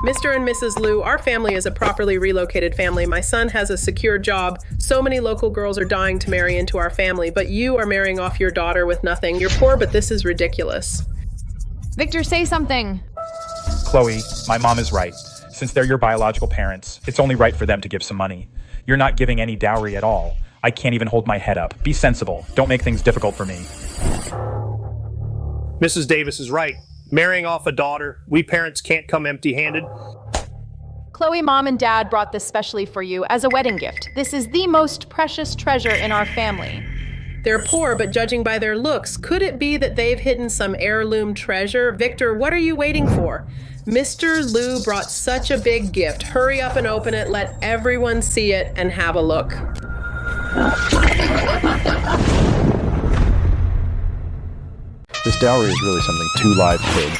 Mr. and Mrs. Liu, our family is a properly relocated family. My son has a secure job. So many local girls are dying to marry into our family, but you are marrying off your daughter with nothing. You're poor, but this is ridiculous. Victor, say something. Chloe, my mom is right. Since they're your biological parents, it's only right for them to give some money. You're not giving any dowry at all. I can't even hold my head up. Be sensible. Don't make things difficult for me. Mrs. Davis is right. Marrying off a daughter, we parents can't come empty-handed. Chloe, Mom, and Dad brought this specially for you as a wedding gift. This is the most precious treasure in our family. They're poor, but judging by their looks, could it be that they've hidden some heirloom treasure? Victor, what are you waiting for? Mr. Liu brought such a big gift. Hurry up and open it, let everyone see it, and have a look. This dowry is really something. 2 live kids.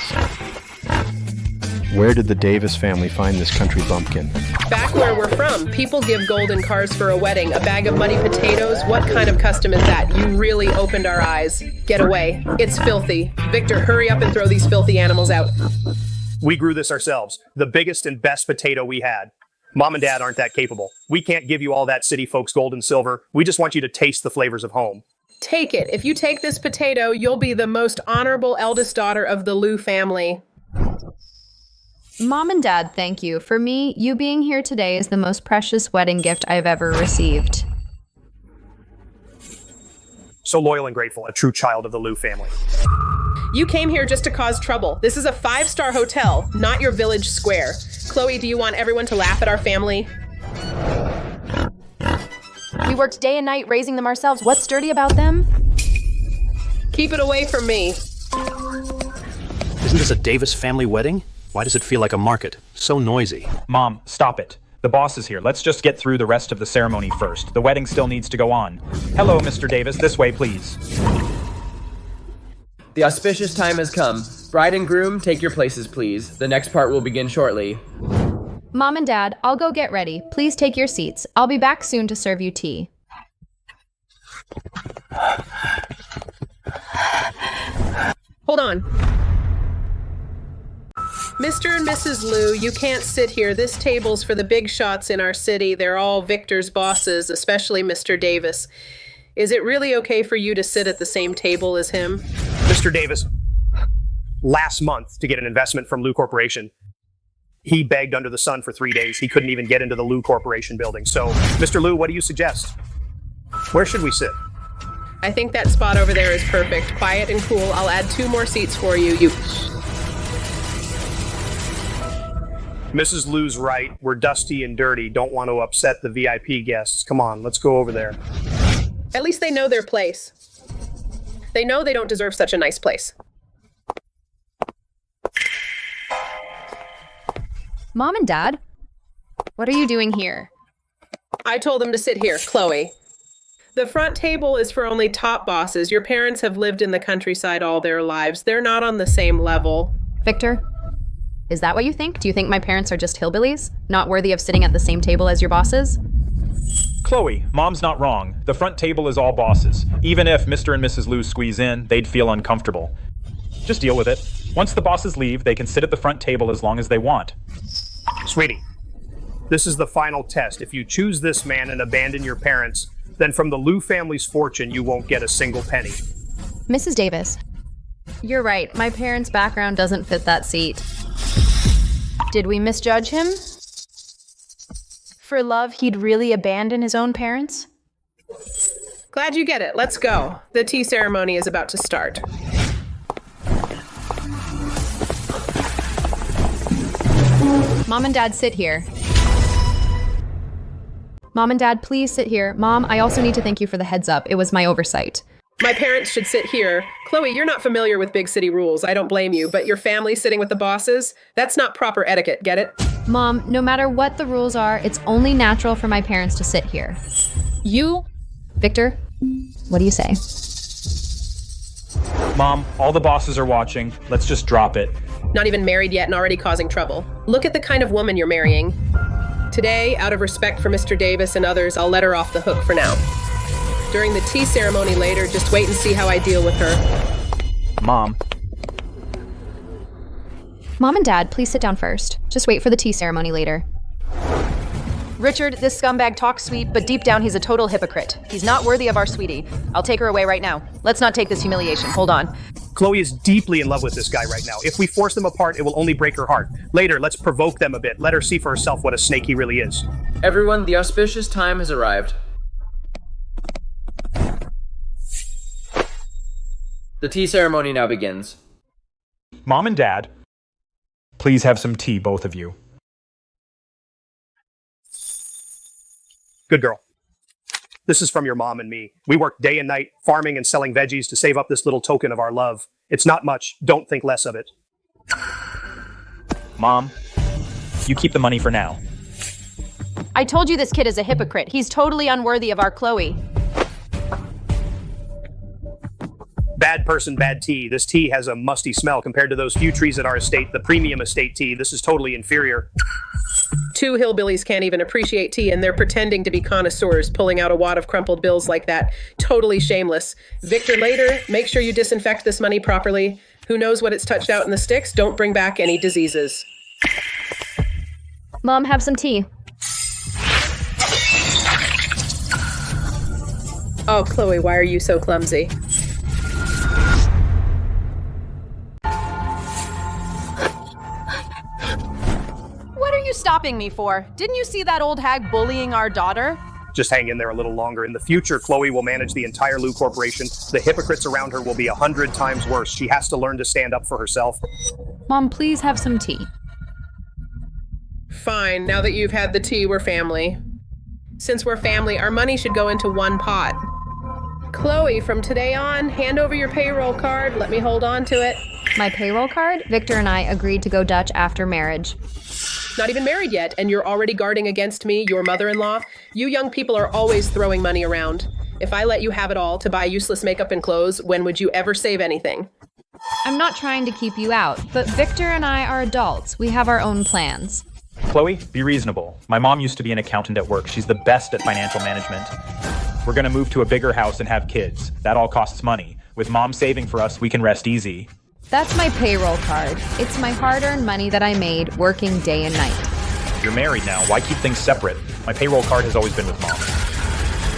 Where did the Davis family find this country bumpkin? Back where we're from, people give golden cars for a wedding. A bag of muddy potatoes? What kind of custom is that? You really opened our eyes. Get away. It's filthy. Victor, hurry up and throw these filthy animals out. We grew this ourselves. The biggest and best potato we had. Mom and Dad aren't that capable. We can't give you all that city folks' gold and silver. We just want you to taste the flavors of home. Take it. If you take this potato, you'll be the most honorable eldest daughter of the Liu family. Mom and Dad, thank you. For me, you being here today is the most precious wedding gift I've ever received. So loyal and grateful, a true child of the Liu family. You came here just to cause trouble. This is a 5-star hotel, not your village square. Chloe, do you want everyone to laugh at our family? We worked day and night raising them ourselves. What's dirty about them? Keep it away from me. Isn't this a Davis family wedding? Why does it feel like a market? So noisy. Mom, stop it. The boss is here. Let's just get through the rest of the ceremony first. The wedding still needs to go on. Hello, Mr. Davis. This way, please. The auspicious time has come. Bride and groom, take your places, please. The next part will begin shortly. Mom and Dad, I'll go get ready. Please take your seats. I'll be back soon to serve you tea. Hold on. Mr. and Mrs. Liu, you can't sit here. This table's for the big shots in our city. They're all Victor's bosses, especially Mr. Davis. Is it really okay for you to sit at the same table as him? Mr. Davis, last month to get an investment from Liu Corporation, he begged under the sun for 3 days. He couldn't even get into the Liu Corporation building. So, Mr. Liu, what do you suggest? Where should we sit? I think that spot over there is perfect. Quiet and cool. I'll add 2 more seats for you. Mrs. Liu's right. We're dusty and dirty. Don't want to upset the VIP guests. Come on, let's go over there. At least they know their place. They know they don't deserve such a nice place. Mom and Dad, what are you doing here? I told them to sit here, Chloe. The front table is for only top bosses. Your parents have lived in the countryside all their lives. They're not on the same level. Victor, is that what you think? Do you think my parents are just hillbillies, not worthy of sitting at the same table as your bosses? Chloe, Mom's not wrong. The front table is all bosses. Even if Mr. and Mrs. Liu squeeze in, they'd feel uncomfortable. Just deal with it. Once the bosses leave, they can sit at the front table as long as they want. Sweetie, this is the final test. If you choose this man and abandon your parents, then from the Liu family's fortune, you won't get a single penny. Mrs. Davis, you're right. My parents' background doesn't fit that seat. Did we misjudge him? For love, he'd really abandon his own parents? Glad you get it. Let's go. The tea ceremony is about to start. Mom and Dad, sit here. Mom and Dad, please sit here. Mom, I also need to thank you for the heads up. It was my oversight. My parents should sit here. Chloe, you're not familiar with big city rules. I don't blame you, but your family sitting with the bosses? That's not proper etiquette, get it? Mom, no matter what the rules are, it's only natural for my parents to sit here. Victor, what do you say? Mom, all the bosses are watching. Let's just drop it. Not even married yet and already causing trouble. Look at the kind of woman you're marrying. Today, out of respect for Mr. Davis and others, I'll let her off the hook for now. During the tea ceremony later, just wait and see how I deal with her. Mom. Mom and Dad, please sit down first. Just wait for the tea ceremony later. Richard, this scumbag talks sweet, but deep down he's a total hypocrite. He's not worthy of our sweetie. I'll take her away right now. Let's not take this humiliation. Hold on. Chloe is deeply in love with this guy right now. If we force them apart, it will only break her heart. Later, let's provoke them a bit. Let her see for herself what a snake he really is. Everyone, the auspicious time has arrived. The tea ceremony now begins. Mom and Dad, please have some tea, both of you. Good girl. This is from your mom and me. We work day and night farming and selling veggies to save up this little token of our love. It's not much. Don't think less of it. Mom, you keep the money for now. I told you this kid is a hypocrite. He's totally unworthy of our Chloe. Bad person, bad tea. This tea has a musty smell compared to those few trees at our estate, the premium estate tea. This is totally inferior. Two hillbillies can't even appreciate tea, and they're pretending to be connoisseurs, pulling out a wad of crumpled bills like that. Totally shameless. Victor, later, make sure you disinfect this money properly. Who knows what it's touched out in the sticks? Don't bring back any diseases. Mom, have some tea. Oh, Chloe, why are you so clumsy? What are you stopping me for? Didn't you see that old hag bullying our daughter? Just hang in there a little longer. In the future, Chloe will manage the entire Lou Corporation. The hypocrites around her will be 100 times worse. She has to learn to stand up for herself. Mom, please have some tea. Fine, now that you've had the tea, we're family. Since we're family, our money should go into one pot. Chloe, from today on, hand over your payroll card. Let me hold on to it. My payroll card? Victor and I agreed to go Dutch after marriage. Not even married yet, and you're already guarding against me, your mother-in-law. You young people are always throwing money around. If I let you have it all to buy useless makeup and clothes, when would you ever save anything? I'm not trying to keep you out, but Victor and I are adults. We have our own plans. Chloe, be reasonable. My mom used to be an accountant at work. She's the best at financial management. We're gonna move to a bigger house and have kids. That all costs money. With mom saving for us, we can rest easy. That's my payroll card. It's my hard-earned money that I made working day and night. You're married now. Why keep things separate? My payroll card has always been with mom.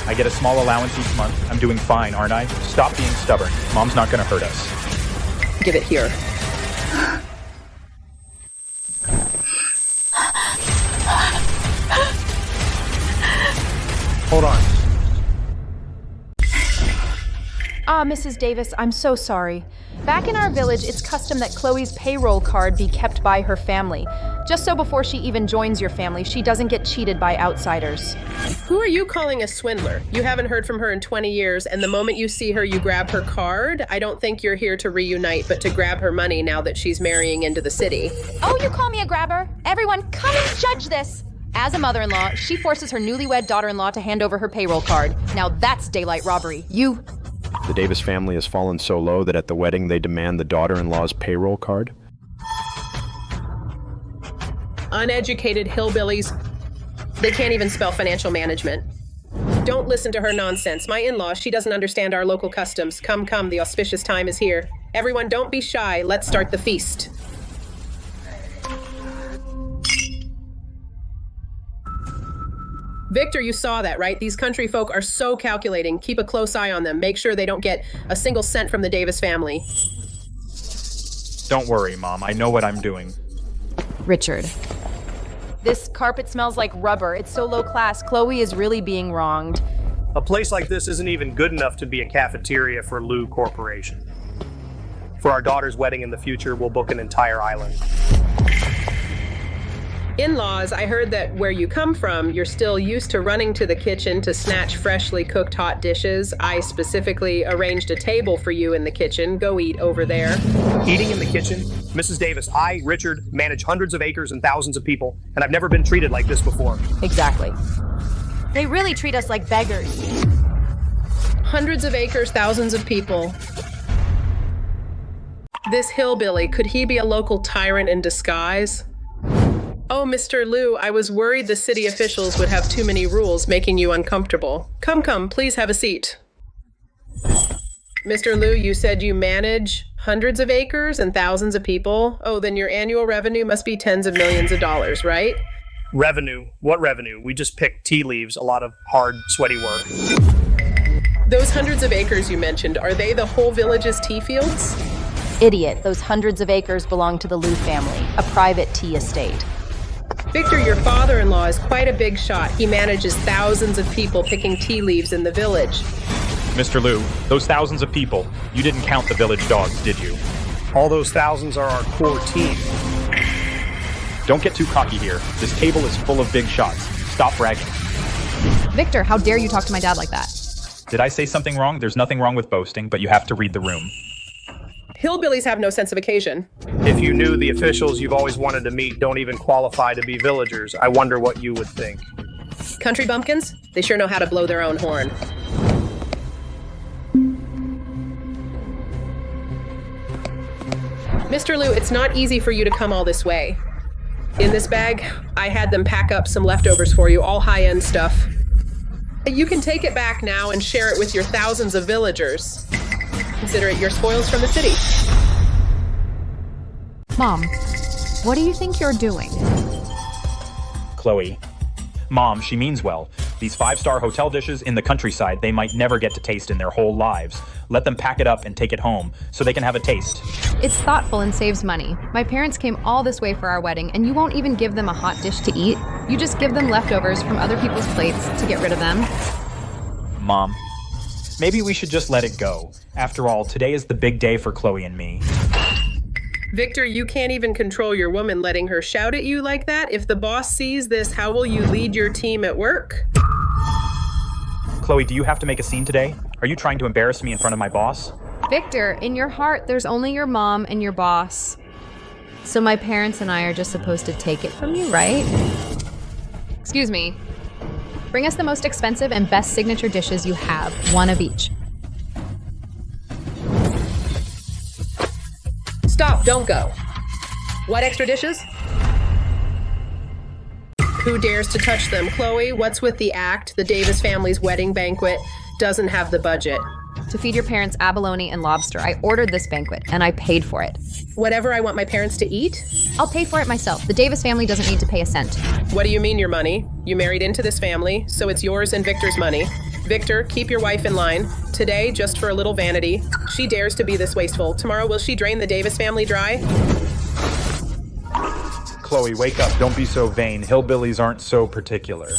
I get a small allowance each month. I'm doing fine, aren't I? Stop being stubborn. Mom's not gonna hurt us. Give it here. Hold on. Ah, Mrs. Davis, I'm so sorry. Back in our village, it's custom that Chloe's payroll card be kept by her family. Just so before she even joins your family, she doesn't get cheated by outsiders. Who are you calling a swindler? You haven't heard from her in 20 years, and the moment you see her, you grab her card? I don't think you're here to reunite, but to grab her money now that she's marrying into the city. Oh, you call me a grabber? Everyone, come and judge this! As a mother-in-law, she forces her newlywed daughter-in-law to hand over her payroll card. Now that's daylight robbery. You... The Davis family has fallen so low that at the wedding they demand the daughter-in-law's payroll card. Uneducated hillbillies. They can't even spell financial management. Don't listen to her nonsense. My in-law, she doesn't understand our local customs. Come, the auspicious time is here. Everyone, don't be shy. Let's start the feast. Victor, you saw that, right? These country folk are so calculating. Keep a close eye on them. Make sure they don't get a single cent from the Davis family. Don't worry, Mom. I know what I'm doing. Richard. This carpet smells like rubber. It's so low class. Chloe is really being wronged. A place like this isn't even good enough to be a cafeteria for Lou Corporation. For our daughter's wedding in the future, we'll book an entire island. In-laws, I heard that where you come from, you're still used to running to the kitchen to snatch freshly cooked hot dishes. I specifically arranged a table for you in the kitchen. Go eat over there. Eating in the kitchen? Mrs. Davis, I, Richard, manage hundreds of acres and thousands of people, and I've never been treated like this before. Exactly. They really treat us like beggars. Hundreds of acres, thousands of people. This hillbilly, could he be a local tyrant in disguise? Oh, Mr. Liu, I was worried the city officials would have too many rules making you uncomfortable. Come, please have a seat. Mr. Liu, you said you manage Hundreds of acres and thousands of people? Oh, then your annual revenue must be tens of millions of dollars, right? Revenue? What revenue? We just picked tea leaves, a lot of hard, sweaty work. Those hundreds of acres you mentioned, are they the whole village's tea fields? Idiot, those hundreds of acres belong to the Liu family, a private tea estate. Victor, your father-in-law is quite a big shot. He manages thousands of people picking tea leaves in the village. Mr. Liu, those thousands of people, you didn't count the village dogs, did you? All those thousands are our core team. Don't get too cocky here. This table is full of big shots. Stop bragging. Victor, how dare you talk to my dad like that? Did I say something wrong? There's nothing wrong with boasting, but you have to read the room. Hillbillies have no sense of occasion. If you knew the officials you've always wanted to meet don't even qualify to be villagers, I wonder what you would think. Country bumpkins? They sure know how to blow their own horn. Mr. Liu, it's not easy for you to come all this way. In this bag, I had them pack up some leftovers for you, all high-end stuff. You can take it back now and share it with your thousands of villagers. Consider it your spoils from the city. Mom, what do you think you're doing? Chloe. Mom, she means well. These 5-star hotel dishes in the countryside they might never get to taste in their whole lives. Let them pack it up and take it home so they can have a taste. It's thoughtful and saves money. My parents came all this way for our wedding, and you won't even give them a hot dish to eat. You just give them leftovers from other people's plates to get rid of them. Mom, maybe we should just let it go. After all, today is the big day for Chloe and me. Victor, you can't even control your woman letting her shout at you like that. If the boss sees this, how will you lead your team at work? Chloe, do you have to make a scene today? Are you trying to embarrass me in front of my boss? Victor, in your heart, there's only your mom and your boss. So my parents and I are just supposed to take it from you, right? Excuse me. Bring us the most expensive and best signature dishes you have, one of each. Stop, don't go. What extra dishes? Who dares to touch them? Chloe, what's with the act? The Davis family's wedding banquet doesn't have the budget. To feed your parents abalone and lobster. I ordered this banquet, and I paid for it. Whatever I want my parents to eat? I'll pay for it myself. The Davis family doesn't need to pay a cent. What do you mean your money? You married into this family, so it's yours and Victor's money. Victor, keep your wife in line. Today, just for a little vanity, she dares to be this wasteful. Tomorrow, will she drain the Davis family dry? Chloe, wake up. Don't be so vain. Hillbillies aren't so particular.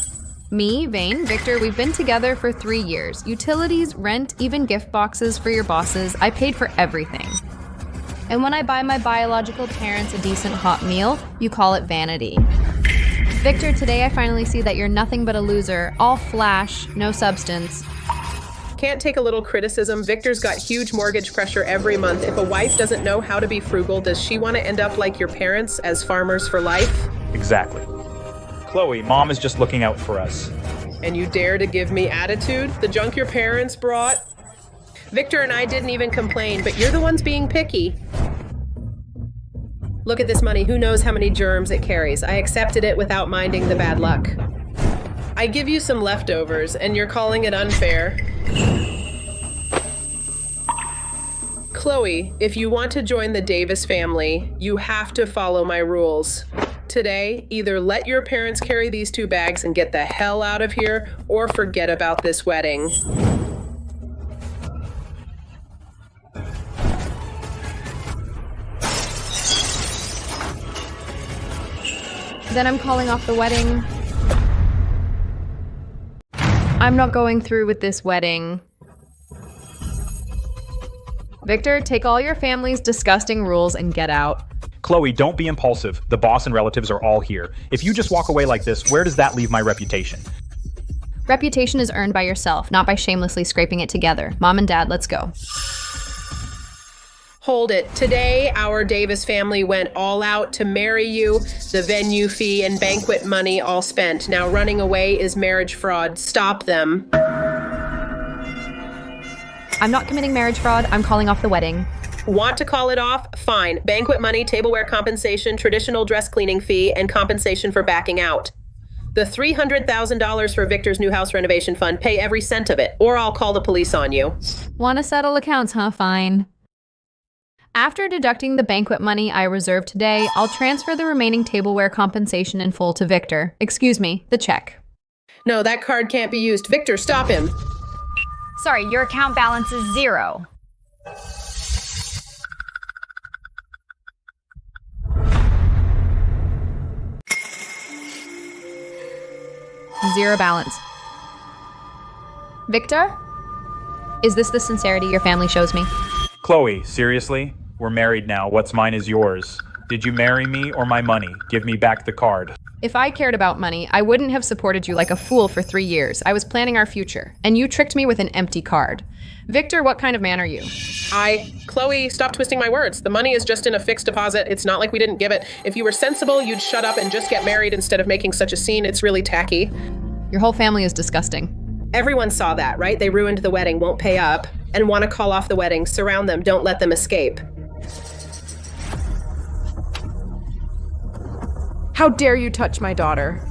Me, Vane, Victor, we've been together for 3 years. Utilities, rent, even gift boxes for your bosses. I paid for everything. And when I buy my biological parents a decent hot meal, you call it vanity. Victor, today I finally see that you're nothing but a loser. All flash, no substance. Can't take a little criticism. Victor's got huge mortgage pressure every month. If a wife doesn't know how to be frugal, does she want to end up like your parents as farmers for life? Exactly. Chloe, Mom is just looking out for us. And you dare to give me attitude? The junk your parents brought? Victor and I didn't even complain, but you're the ones being picky. Look at this money. Who knows how many germs it carries? I accepted it without minding the bad luck. I give you some leftovers, and you're calling it unfair. Chloe, if you want to join the Davis family, you have to follow my rules. Today, either let your parents carry these 2 bags and get the hell out of here, or forget about this wedding. Then I'm calling off the wedding. I'm not going through with this wedding. Victor, take all your family's disgusting rules and get out. Chloe, don't be impulsive. The boss and relatives are all here. If you just walk away like this, where does that leave my reputation? Reputation is earned by yourself, not by shamelessly scraping it together. Mom and Dad, let's go. Hold it. Today, our Davis family went all out to marry you. The venue fee and banquet money all spent. Now running away is marriage fraud. Stop them. I'm not committing marriage fraud. I'm calling off the wedding. Want to call it off? Fine. Banquet money, tableware compensation, traditional dress cleaning fee, and compensation for backing out. The $300,000 for Victor's new house renovation fund, pay every cent of it, or I'll call the police on you. Want to settle accounts, huh? Fine. After deducting the banquet money I reserved today, I'll transfer the remaining tableware compensation in full to Victor. Excuse me, the check. No, that card can't be used. Victor, stop him. Sorry, your account balance is 0. Zero balance. Victor? Is this the sincerity your family shows me? Chloe, seriously? We're married now. What's mine is yours. Did you marry me or my money? Give me back the card. If I cared about money, I wouldn't have supported you like a fool for 3 years. I was planning our future, and you tricked me with an empty card. Victor, what kind of man are you? Chloe, stop twisting my words. The money is just in a fixed deposit. It's not like we didn't give it. If you were sensible, you'd shut up and just get married instead of making such a scene. It's really tacky. Your whole family is disgusting. Everyone saw that, right? They ruined the wedding, won't pay up, and want to call off the wedding. Surround them, don't let them escape. How dare you touch my daughter?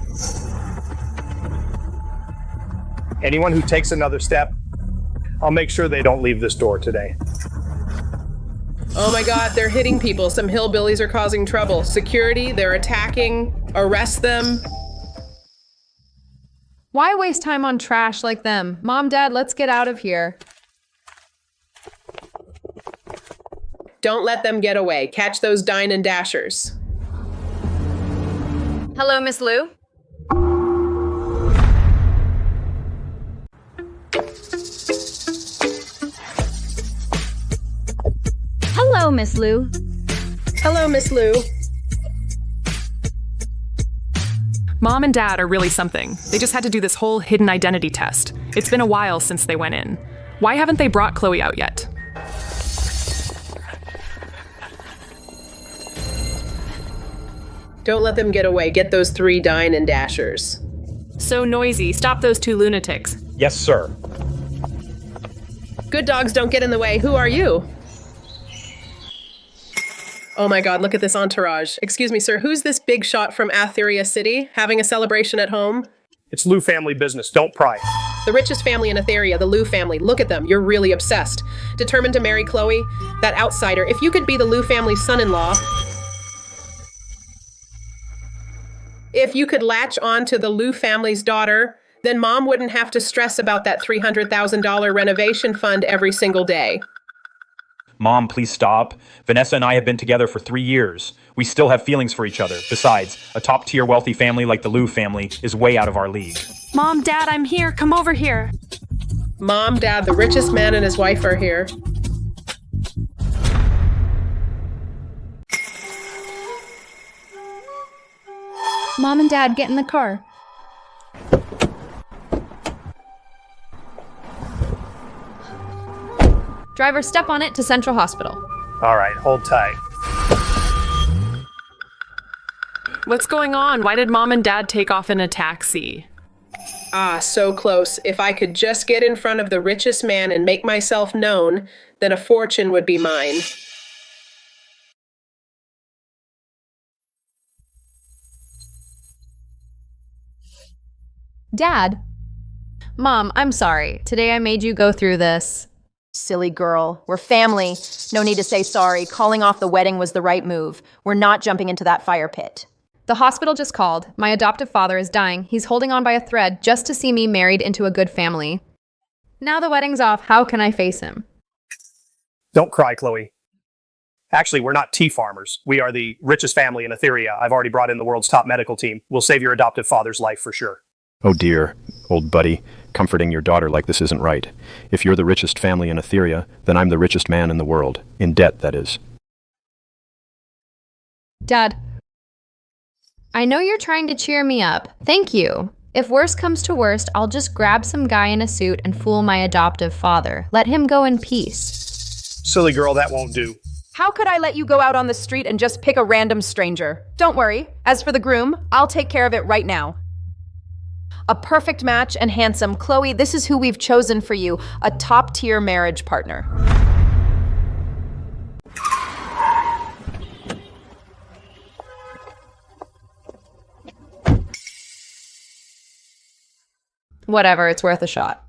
Anyone who takes another step, I'll make sure they don't leave this door today. Oh my God, they're hitting people. Some hillbillies are causing trouble. Security, they're attacking. Arrest them. Why waste time on trash like them? Mom, Dad, let's get out of here. Don't let them get away. Catch those dine and dashers. Hello, Miss Lou. Hello, Miss Lou. Hello, Miss Lou. Mom and Dad are really something. They just had to do this whole hidden identity test. It's been a while since they went in. Why haven't they brought Chloe out yet? Don't let them get away. Get those 3 dine and dashers. So noisy. Stop those 2 lunatics. Yes, sir. Good dogs don't get in the way. Who are you? Oh my God, look at this entourage. Excuse me, sir, who's this big shot from Atheria City having a celebration at home? It's Lou family business. Don't pry. The richest family in Atheria, the Lou family. Look at them. You're really obsessed. Determined to marry Chloe? That outsider. If you could be the Lou family's son-in-law, if you could latch on to the Lou family's daughter, then Mom wouldn't have to stress about that $300,000 renovation fund every single day. Mom, please stop. Vanessa and I have been together for 3 years. We still have feelings for each other. Besides, a top-tier wealthy family like the Lou family is way out of our league. Mom, Dad, I'm here. Come over here. Mom, Dad, the richest man and his wife are here. Mom and Dad, get in the car. Driver, step on it to Central Hospital. All right, hold tight. What's going on? Why did Mom and Dad take off in a taxi? Ah, so close. If I could just get in front of the richest man and make myself known, then a fortune would be mine. Dad? Mom, I'm sorry. Today I made you go through this. Silly girl. We're family. No need to say sorry. Calling off the wedding was the right move. We're not jumping into that fire pit. The hospital just called. My adoptive father is dying. He's holding on by a thread just to see me married into a good family. Now the wedding's off. How can I face him? Don't cry, Chloe. Actually, we're not tea farmers. We are the richest family in Atheria. I've already brought in the world's top medical team. We'll save your adoptive father's life for sure. Oh dear, old buddy, comforting your daughter like this isn't right. If you're the richest family in Atheria, then I'm the richest man in the world. In debt, that is. Dad, I know you're trying to cheer me up. Thank you. If worst comes to worst, I'll just grab some guy in a suit and fool my adoptive father. Let him go in peace. Silly girl, that won't do. How could I let you go out on the street and just pick a random stranger? Don't worry. As for the groom, I'll take care of it right now. A perfect match and handsome. Chloe, this is who we've chosen for you, a top-tier marriage partner. Whatever, it's worth a shot.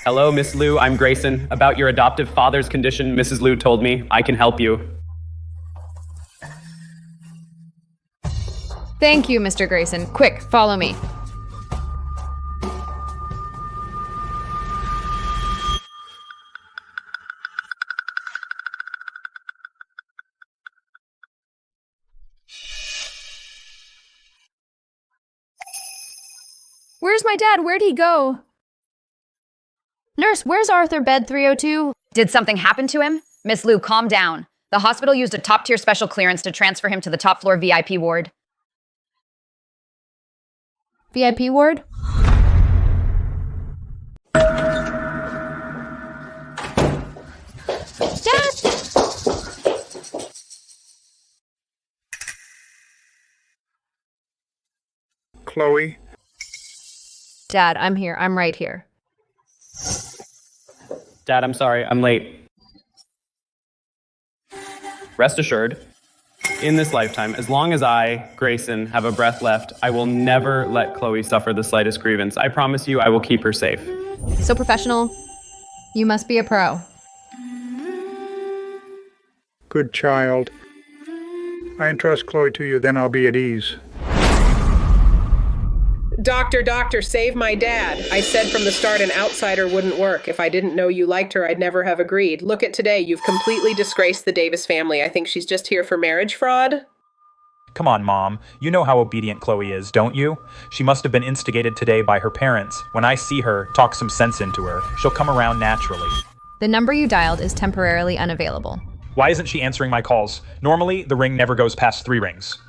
Hello, Miss Liu. I'm Grayson. About your adoptive father's condition, Mrs. Liu told me I can help you. Thank you, Mr. Grayson. Quick, follow me. Where's my dad? Where'd he go? Nurse, where's Arthur, bed 302? Did something happen to him? Miss Liu, calm down. The hospital used a top-tier special clearance to transfer him to the top-floor VIP ward. VIP ward? Dad! Chloe? Dad, I'm here. I'm right here. Dad, I'm sorry. I'm late. Rest assured, in this lifetime, as long as I, Grayson, have a breath left, I will never let Chloe suffer the slightest grievance. I promise you I will keep her safe. So professional. You must be a pro. Good child. I entrust Chloe to you, then I'll be at ease. Doctor, save my dad. I said from the start an outsider wouldn't work. If I didn't know you liked her, I'd never have agreed. Look at today. You've completely disgraced the Davis family. I think she's just here for marriage fraud. Come on, Mom. You know how obedient Chloe is, don't you? She must have been instigated today by her parents. When I see her, talk some sense into her. She'll come around naturally. The number you dialed is temporarily unavailable. Why isn't she answering my calls? Normally, the ring never goes past 3 rings.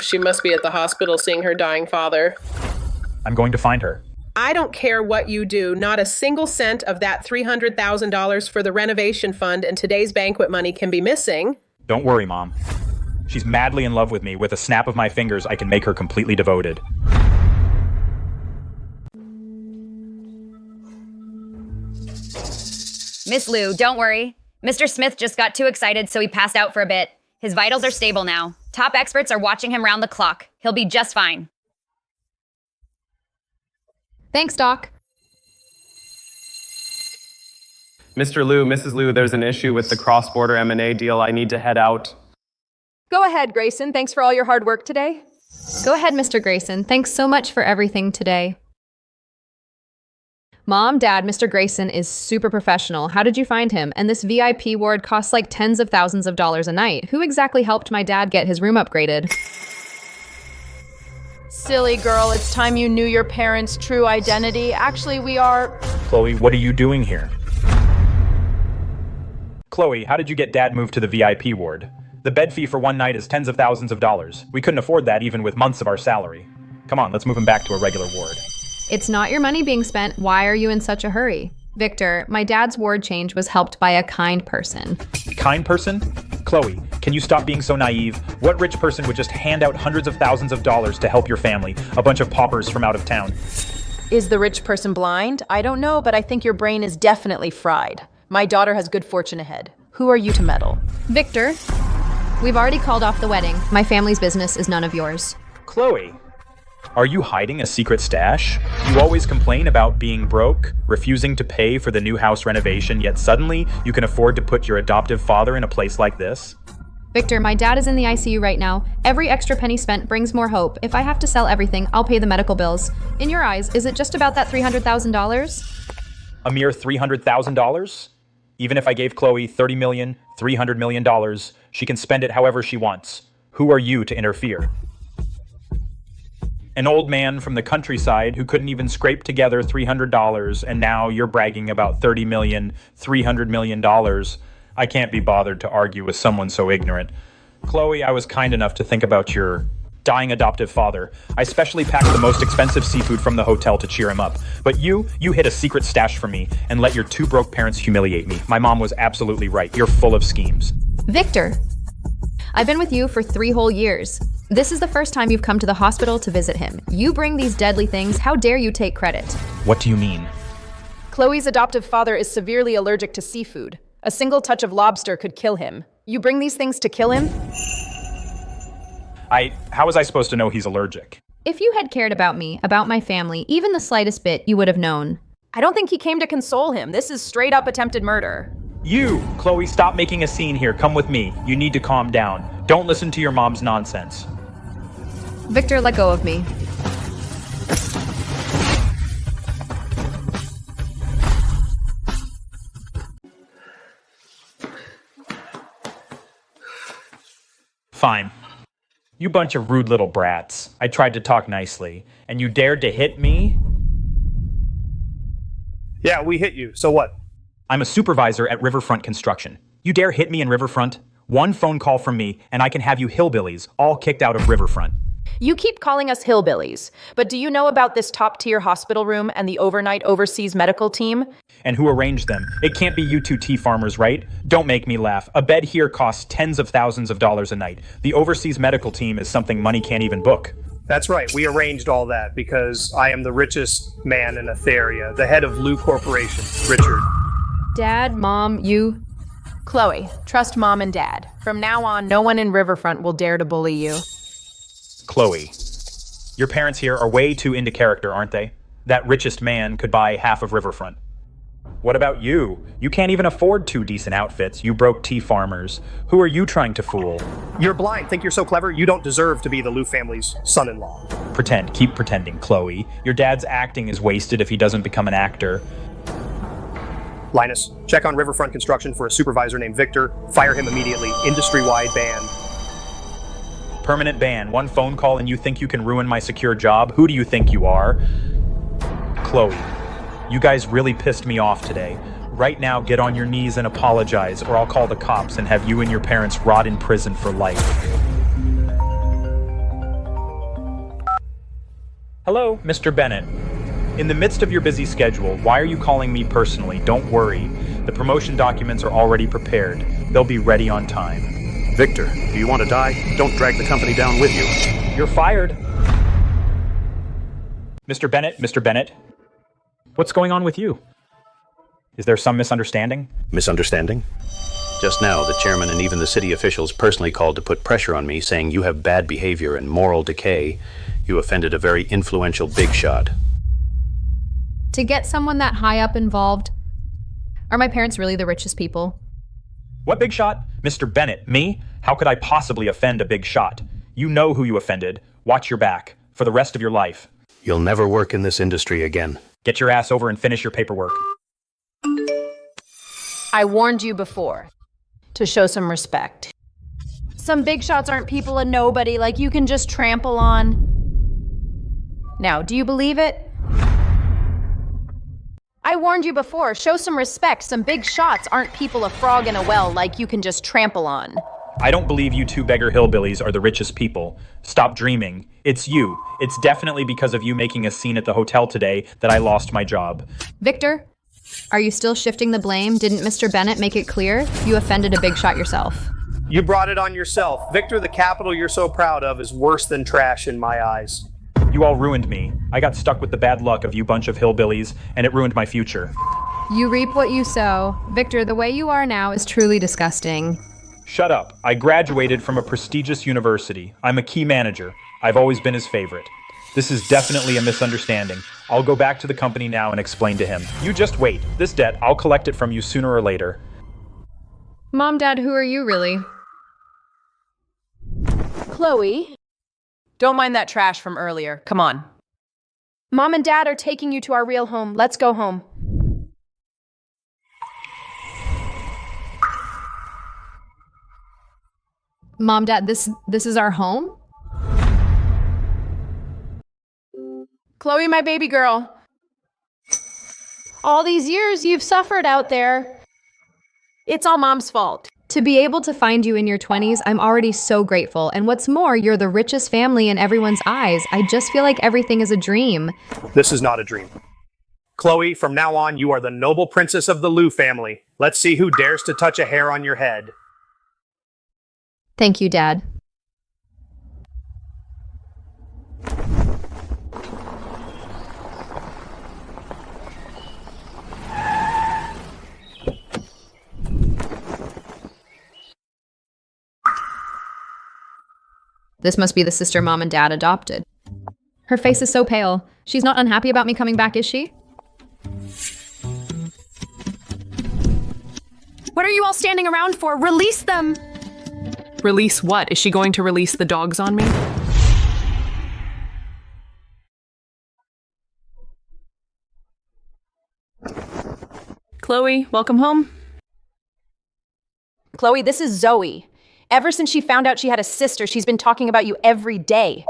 She must be at the hospital seeing her dying father. I'm going to find her. I don't care what you do. Not a single cent of that $300,000 for the renovation fund and today's banquet money can be missing. Don't worry, Mom. She's madly in love with me. With a snap of my fingers, I can make her completely devoted. Miss Liu, don't worry. Mr. Smith just got too excited, so he passed out for a bit. His vitals are stable now. Top experts are watching him round the clock. He'll be just fine. Thanks, Doc. Mr. Liu, Mrs. Liu, there's an issue with the cross-border M&A deal. I need to head out. Go ahead, Grayson. Thanks for all your hard work today. Go ahead, Mr. Grayson. Thanks so much for everything today. Mom, Dad, Mr. Grayson is super professional. How did you find him? And this VIP ward costs like tens of thousands of dollars a night. Who exactly helped my dad get his room upgraded? Silly girl, it's time you knew your parents' true identity. Actually, we are... Chloe, what are you doing here? Chloe, how did you get Dad moved to the VIP ward? The bed fee for one night is tens of thousands of dollars. We couldn't afford that even with months of our salary. Come on, let's move him back to a regular ward. It's not your money being spent. Why are you in such a hurry? Victor, my dad's ward change was helped by a kind person. Kind person? Chloe, can you stop being so naive? What rich person would just hand out hundreds of thousands of dollars to help your family? A bunch of paupers from out of town. Is the rich person blind? I don't know, but I think your brain is definitely fried. My daughter has good fortune ahead. Who are you to meddle? Victor, we've already called off the wedding. My family's business is none of yours. Chloe, are you hiding a secret stash? You always complain about being broke, refusing to pay for the new house renovation, yet suddenly you can afford to put your adoptive father in a place like this? Victor, my dad is in the ICU right now. Every extra penny spent brings more hope. If I have to sell everything, I'll pay the medical bills. In your eyes, is it just about that $300,000? A mere $300,000? Even if I gave Chloe $30 million, $300 million, she can spend it however she wants. Who are you to interfere? An old man from the countryside who couldn't even scrape together $300, and now you're bragging about $30 million, $300 million. I can't be bothered to argue with someone so ignorant. Chloe, I was kind enough to think about your dying adoptive father. I specially packed the most expensive seafood from the hotel to cheer him up. But you hid a secret stash for me and let your 2 broke parents humiliate me. My mom was absolutely right. You're full of schemes. Victor, I've been with you for 3 whole years. This is the first time you've come to the hospital to visit him. You bring these deadly things. How dare you take credit? What do you mean? Chloe's adoptive father is severely allergic to seafood. A single touch of lobster could kill him. You bring these things to kill him? How was I supposed to know he's allergic? If you had cared about me, about my family, even the slightest bit, you would have known. I don't think he came to console him. This is straight up attempted murder. You, Chloe, stop making a scene here. Come with me. You need to calm down. Don't listen to your mom's nonsense. Victor, let go of me. Fine. You bunch of rude little brats. I tried to talk nicely, and you dared to hit me? Yeah, we hit you. So what? I'm a supervisor at Riverfront Construction. You dare hit me in Riverfront? One phone call from me, and I can have you hillbillies all kicked out of Riverfront. You keep calling us hillbillies, but do you know about this top-tier hospital room and the overnight overseas medical team? And who arranged them? It can't be you two tea farmers, right? Don't make me laugh. A bed here costs tens of thousands of dollars a night. The overseas medical team is something money can't even book. That's right. We arranged all that because I am the richest man in Etheria, the head of Lou Corporation, Richard. Dad, Mom, you... Chloe, trust Mom and Dad. From now on, no one in Riverfront will dare to bully you. Chloe, your parents here are way too into character, aren't they? That richest man could buy half of Riverfront. What about you? You can't even afford 2 decent outfits, you broke tea farmers. Who are you trying to fool? You're blind. Think you're so clever? You don't deserve to be the Lou family's son-in-law. Pretend. Keep pretending, Chloe. Your dad's acting is wasted if he doesn't become an actor. Linus, check on Riverfront Construction for a supervisor named Victor. Fire him immediately. Industry-wide ban. Permanent ban. One phone call and you think you can ruin my secure job? Who do you think you are? Chloe, you guys really pissed me off today. Right now, get on your knees and apologize, or I'll call the cops and have you and your parents rot in prison for life. Hello, Mr. Bennett. In the midst of your busy schedule, why are you calling me personally? Don't worry. The promotion documents are already prepared. They'll be ready on time. Victor, do you want to die? Don't drag the company down with you. You're fired. Mr. Bennett, what's going on with you? Is there some misunderstanding? Misunderstanding? Just now, the chairman and even the city officials personally called to put pressure on me, saying you have bad behavior and moral decay. You offended a very influential big shot. To get someone that high up involved, are my parents really the richest people? What big shot? Mr. Bennett, me? How could I possibly offend a big shot? You know who you offended. Watch your back. For the rest of your life. You'll never work in this industry again. Get your ass over and finish your paperwork. I warned you before. To show some respect. Some big shots aren't people a nobody like you can just trample on. Now, do you believe it? I warned you before, show some respect. Some big shots aren't people a frog in a well like you can just trample on. I don't believe you 2 beggar hillbillies are the richest people. Stop dreaming. It's you. It's definitely because of you making a scene at the hotel today that I lost my job. Victor, are you still shifting the blame? Didn't Mr. Bennett make it clear? You offended a big shot yourself. You brought it on yourself. Victor, the capital you're so proud of is worse than trash in my eyes. You all ruined me. I got stuck with the bad luck of you bunch of hillbillies, and it ruined my future. You reap what you sow. Victor, the way you are now is truly disgusting. Shut up. I graduated from a prestigious university. I'm a key manager. I've always been his favorite. This is definitely a misunderstanding. I'll go back to the company now and explain to him. You just wait. This debt, I'll collect it from you sooner or later. Mom, Dad, who are you really? Chloe? Don't mind that trash from earlier. Come on. Mom and Dad are taking you to our real home. Let's go home. Mom, Dad, this is our home? Chloe, my baby girl. All these years you've suffered out there. It's all Mom's fault. To be able to find you in your 20s, I'm already so grateful. And what's more, you're the richest family in everyone's eyes. I just feel like everything is a dream. This is not a dream. Chloe, from now on, you are the noble princess of the Lou family. Let's see who dares to touch a hair on your head. Thank you, Dad. This must be the sister Mom and Dad adopted. Her face is so pale. She's not unhappy about me coming back, is she? you all standing around for? Release them! Release what? Is she going to release the dogs on me? Chloe, welcome home. Chloe, this is Zoe. Ever since she found out she had a sister, she's been talking about you every day.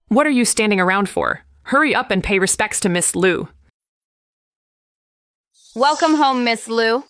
What are you standing around for? Hurry up and pay respects to Miss Lou. Welcome home, Miss Lou.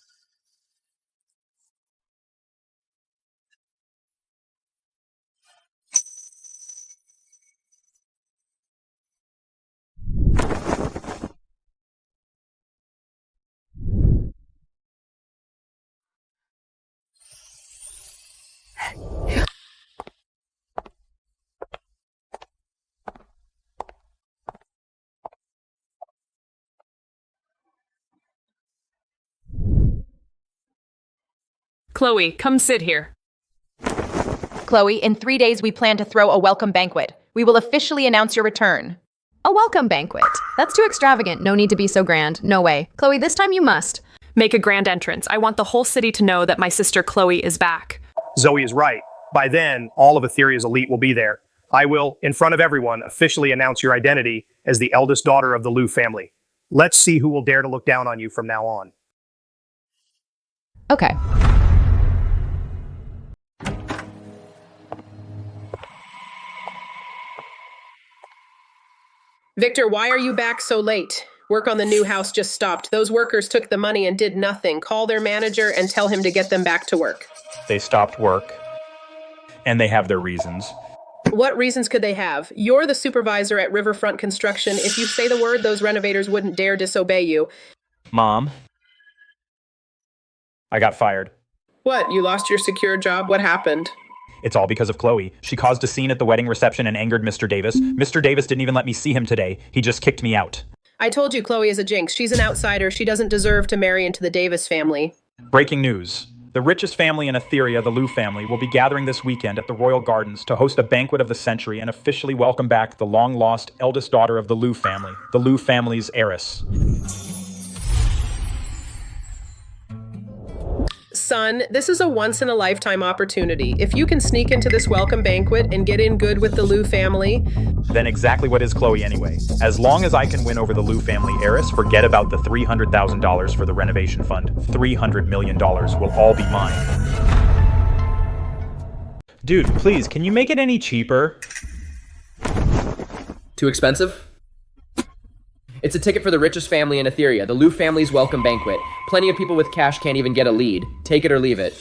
Chloe, come sit here. Chloe, in 3 days we plan to throw a welcome banquet. We will officially announce your return. A welcome banquet. That's too extravagant. No need to be so grand. No way. Chloe, this time you must. Make a grand entrance. I want the whole city to know that my sister Chloe is back. Zoe is right. By then, all of Etheria's elite will be there. I will, in front of everyone, officially announce your identity as the eldest daughter of the Lou family. Let's see who will dare to look down on you from now on. Okay. Victor, why are you back so late? Work on the new house just stopped. Those workers took the money and did nothing. Call their manager and tell him to get them back to work. They stopped work, and they have their reasons. What reasons could they have? You're the supervisor at Riverfront Construction. If you say the word, those renovators wouldn't dare disobey you. Mom, I got fired. What, you lost your secure job? What happened? It's all because of Chloe. She caused a scene at the wedding reception and angered Mr. Davis. Mr. Davis didn't even let me see him today. He just kicked me out. I told you Chloe is a jinx. She's an outsider. She doesn't deserve to marry into the Davis family. Breaking news. The richest family in Etheria, the Lou family, will be gathering this weekend at the Royal Gardens to host a banquet of the century and officially welcome back the long-lost eldest daughter of the Lou family, the Lou family's heiress. Son, this is a once-in-a-lifetime opportunity. If you can sneak into this welcome banquet and get in good with the Lou family... Then exactly what is Chloe anyway? As long as I can win over the Lou family heiress, forget about the $300,000 for the renovation fund. $300 million will all be mine. Dude, please, can you make it any cheaper? Too expensive? It's a ticket for the richest family in Etheria, the Lou family's welcome banquet. Plenty of people with cash can't even get a lead. Take it or leave it.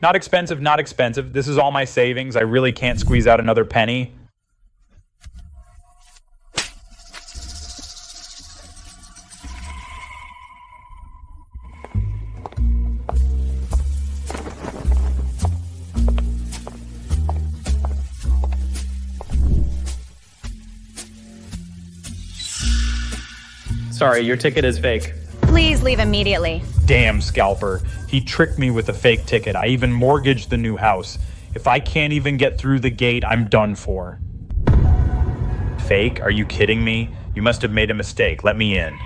Not expensive, not expensive. This is all my savings. I really can't squeeze out another penny. Sorry, your ticket is fake. Please leave immediately. Damn scalper. He tricked me with a fake ticket. I even mortgaged the new house. If I can't even get through the gate, I'm done for. Fake? Are you kidding me? You must have made a mistake. Let me in.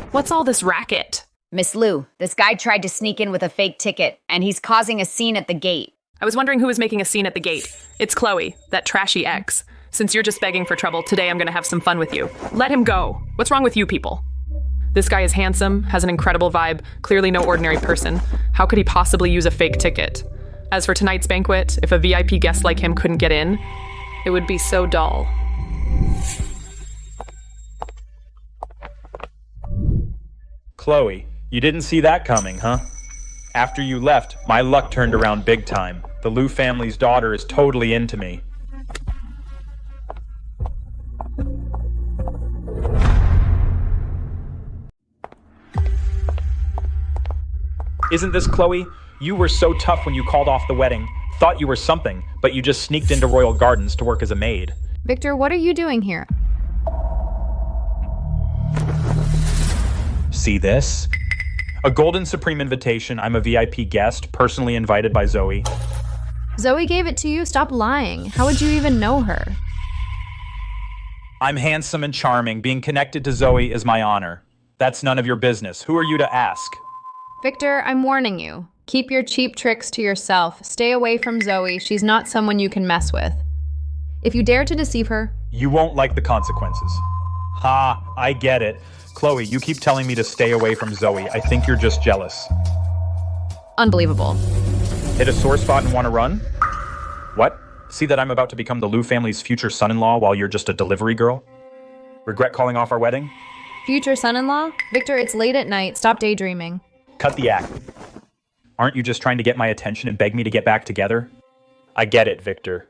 What's all this racket? Miss Lou, this guy tried to sneak in with a fake ticket, and he's causing a scene at the gate. I was wondering who was making a scene at the gate. It's Chloe, that trashy ex. Since you're just begging for trouble, today I'm gonna have some fun with you. Let him go. What's wrong with you people? This guy is handsome, has an incredible vibe, clearly no ordinary person. How could he possibly use a fake ticket? As for tonight's banquet, if a VIP guest like him couldn't get in, it would be so dull. Chloe, you didn't see that coming, huh? After you left, my luck turned around big time. The Lou family's daughter is totally into me. Isn't this Chloe? You were so tough when you called off the wedding. Thought you were something, but you just sneaked into Royal Gardens to work as a maid. Victor, what are you doing here? See this? A Golden Supreme invitation. I'm a VIP guest, personally invited by Zoe. Zoe gave it to you? Stop lying. How would you even know her? I'm handsome and charming. Being connected to Zoe is my honor. That's none of your business. Who are you to ask? Victor, I'm warning you. Keep your cheap tricks to yourself. Stay away from Zoe. She's not someone you can mess with. If you dare to deceive her... You won't like the consequences. Ha, I get it. Chloe, you keep telling me to stay away from Zoe. I think you're just jealous. Unbelievable. Hit a sore spot and want to run? What? See that I'm about to become the Liu family's future son-in-law while you're just a delivery girl? Regret calling off our wedding? Future son-in-law? Victor, it's late at night. Stop daydreaming. Cut the act. Aren't you just trying to get my attention and beg me to get back together? I get it, Victor.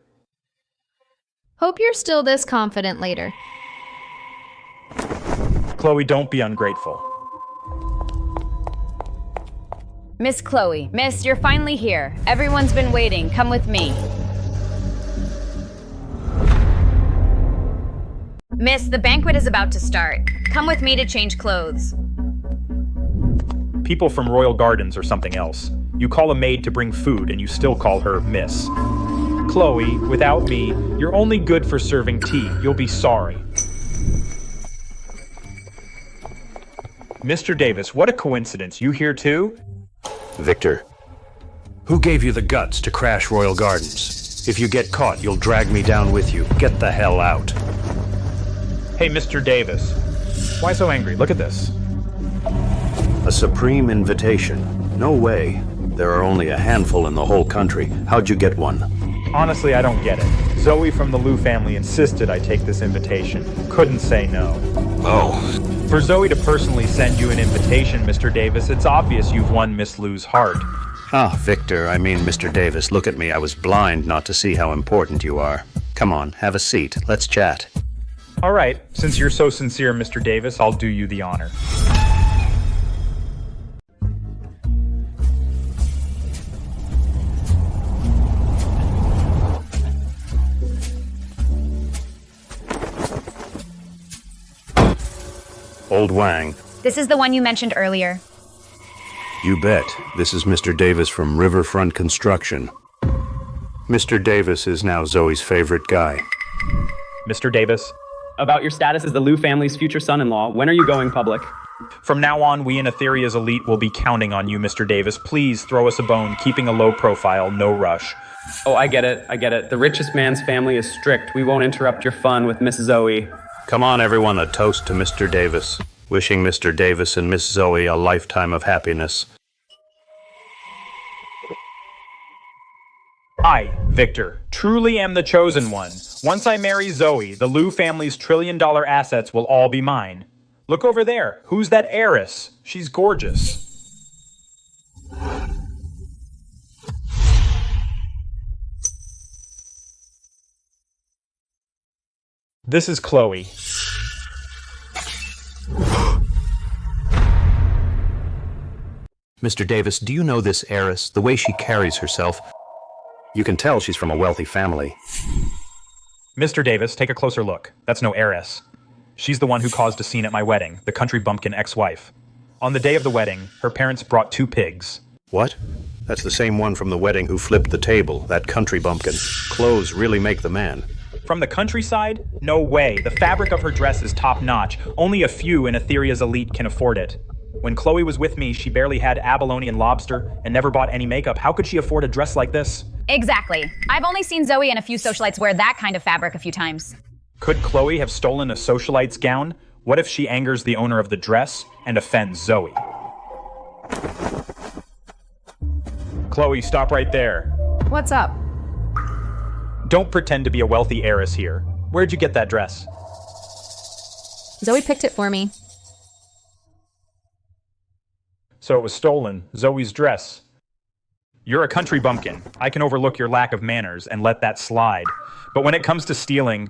Hope you're still this confident later. Chloe, don't be ungrateful. Miss Chloe, Miss, you're finally here. Everyone's been waiting. Come with me. Miss, the banquet is about to start. Come with me to change clothes. People from Royal Gardens or something else. You call a maid to bring food and you still call her Miss. Chloe, without me, you're only good for serving tea. You'll be sorry. Mr. Davis, what a coincidence. You here too? Victor, who gave you the guts to crash Royal Gardens? If you get caught, you'll drag me down with you. Get the hell out. Hey, Mr. Davis. Why so angry? Look at this. A supreme invitation. No way. There are only a handful in the whole country. How'd you get one? Honestly, I don't get it. Zoe from the Liu family insisted I take this invitation. Couldn't say no. Oh. For Zoe to personally send you an invitation, Mr. Davis, it's obvious you've won Miss Liu's heart. Ah, Victor, I mean Mr. Davis, look at me. I was blind not to see how important you are. Come on, have a seat. Let's chat. All right, since you're so sincere, Mr. Davis, I'll do you the honor. Old Wang. This is the one you mentioned earlier. You bet. This is Mr. Davis from Riverfront Construction. Mr. Davis is now Zoe's favorite guy. Mr. Davis? About your status as the Liu family's future son-in-law, when are you going public? From now on, we in Etheria's elite will be counting on you, Mr. Davis. Please throw us a bone, keeping a low profile, no rush. Oh, I get it. The richest man's family is strict. We won't interrupt your fun with Miss Zoe. Come on, everyone, a toast to Mr. Davis. Wishing Mr. Davis and Miss Zoe a lifetime of happiness. I, Victor, truly am the chosen one. Once I marry Zoe, the Liu family's trillion-dollar assets will all be mine. Look over there. Who's that heiress? She's gorgeous. This is Chloe. Mr. Davis, do you know this heiress? The way she carries herself. You can tell she's from a wealthy family. Mr. Davis, take a closer look. That's no heiress. She's the one who caused a scene at my wedding, the country bumpkin ex-wife. On the day of the wedding, her parents brought 2 pigs. What? That's the same one from the wedding who flipped the table, that country bumpkin. Clothes really make the man. From the countryside? No way. The fabric of her dress is top-notch. Only a few in Etheria's elite can afford it. When Chloe was with me, she barely had abalone and lobster and never bought any makeup. How could she afford a dress like this? Exactly. I've only seen Zoe and a few socialites wear that kind of fabric a few times. Could Chloe have stolen a socialite's gown? What if she angers the owner of the dress and offends Zoe? Chloe, stop right there. What's up? Don't pretend to be a wealthy heiress here. Where'd you get that dress? Zoe picked it for me. So it was stolen. Zoe's dress. You're a country bumpkin. I can overlook your lack of manners and let that slide. But when it comes to stealing,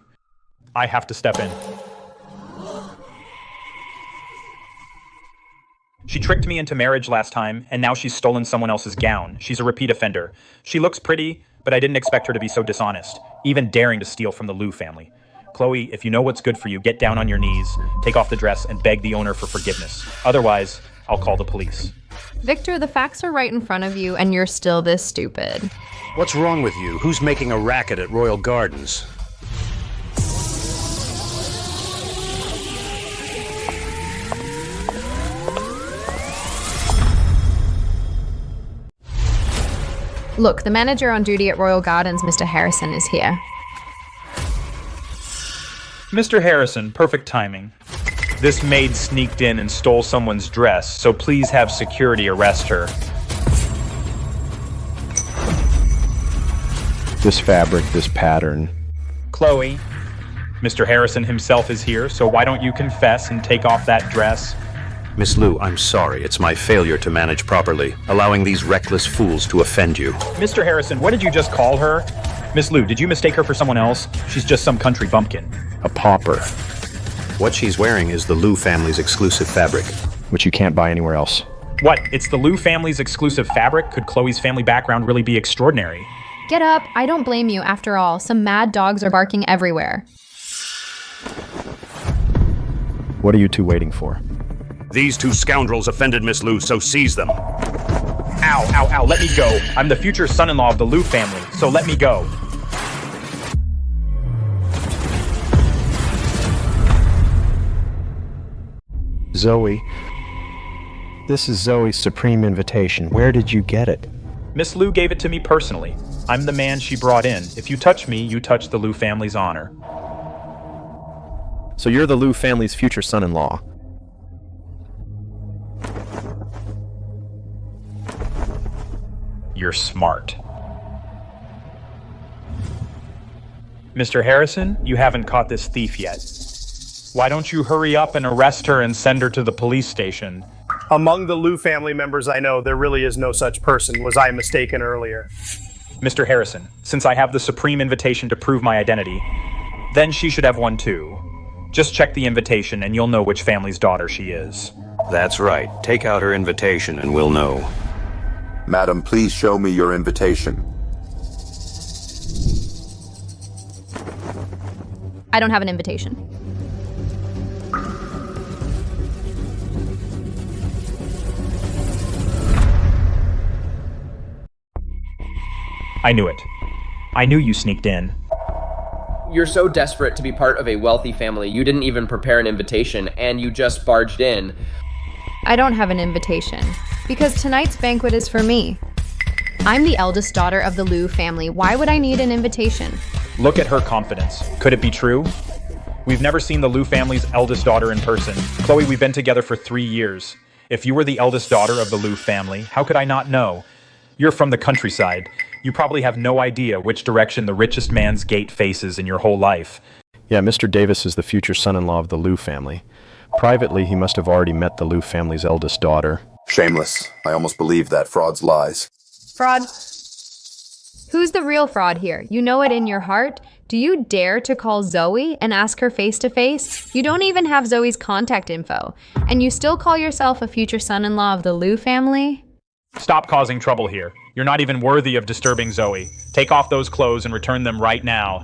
I have to step in. She tricked me into marriage last time, and now she's stolen someone else's gown. She's a repeat offender. She looks pretty, but I didn't expect her to be so dishonest, even daring to steal from the Liu family. Chloe, if you know what's good for you, get down on your knees, take off the dress, and beg the owner for forgiveness. Otherwise, I'll call the police. Victor, the facts are right in front of you, and you're still this stupid. What's wrong with you? Who's making a racket at Royal Gardens? Look, the manager on duty at Royal Gardens, Mr. Harrison, is here. Mr. Harrison, perfect timing. This maid sneaked in and stole someone's dress, so please have security arrest her. This fabric, this pattern. Chloe, Mr. Harrison himself is here, so why don't you confess and take off that dress? Miss Lou, I'm sorry. It's my failure to manage properly, allowing these reckless fools to offend you. Mr. Harrison, what did you just call her? Miss Lou, did you mistake her for someone else? She's just some country bumpkin. A pauper. What she's wearing is the Lou family's exclusive fabric. Which you can't buy anywhere else. What? It's the Lou family's exclusive fabric? Could Chloe's family background really be extraordinary? Get up. I don't blame you. After all, some mad dogs are barking everywhere. What are you two waiting for? These two scoundrels offended Miss Lou, so seize them. Ow, ow, ow, let me go. I'm the future son-in-law of the Lou family, so let me go. Zoe. This is Zoe's supreme invitation. Where did you get it? Miss Lou gave it to me personally. I'm the man she brought in. If you touch me, you touch the Lou family's honor. So you're the Lou family's future son-in-law. You're smart. Mr. Harrison, you haven't caught this thief yet. Why don't you hurry up and arrest her and send her to the police station? Among the Lou family members I know, there really is no such person. Was I mistaken earlier? Mr. Harrison, since I have the supreme invitation to prove my identity, then she should have one too. Just check the invitation and you'll know which family's daughter she is. That's right. Take out her invitation and we'll know. Madam, please show me your invitation. I don't have an invitation. I knew it. I knew you sneaked in. You're so desperate to be part of a wealthy family, you didn't even prepare an invitation, and you just barged in. I don't have an invitation, because tonight's banquet is for me. I'm the eldest daughter of the Lou family. Why would I need an invitation? Look at her confidence. Could it be true? We've never seen the Lou family's eldest daughter in person. Chloe, we've been together for 3 years. If you were the eldest daughter of the Lou family, how could I not know? You're from the countryside. You probably have no idea which direction the richest man's gate faces in your whole life. Yeah, Mr. Davis is the future son-in-law of the Lou family. Privately, he must have already met the Lou family's eldest daughter. Shameless. I almost believe that fraud's lies. Fraud. Who's the real fraud here? You know it in your heart? Do you dare to call Zoe and ask her face to face? You don't even have Zoe's contact info. And you still call yourself a future son-in-law of the Lou family? Stop causing trouble here. You're not even worthy of disturbing Zoe. Take off those clothes and return them right now.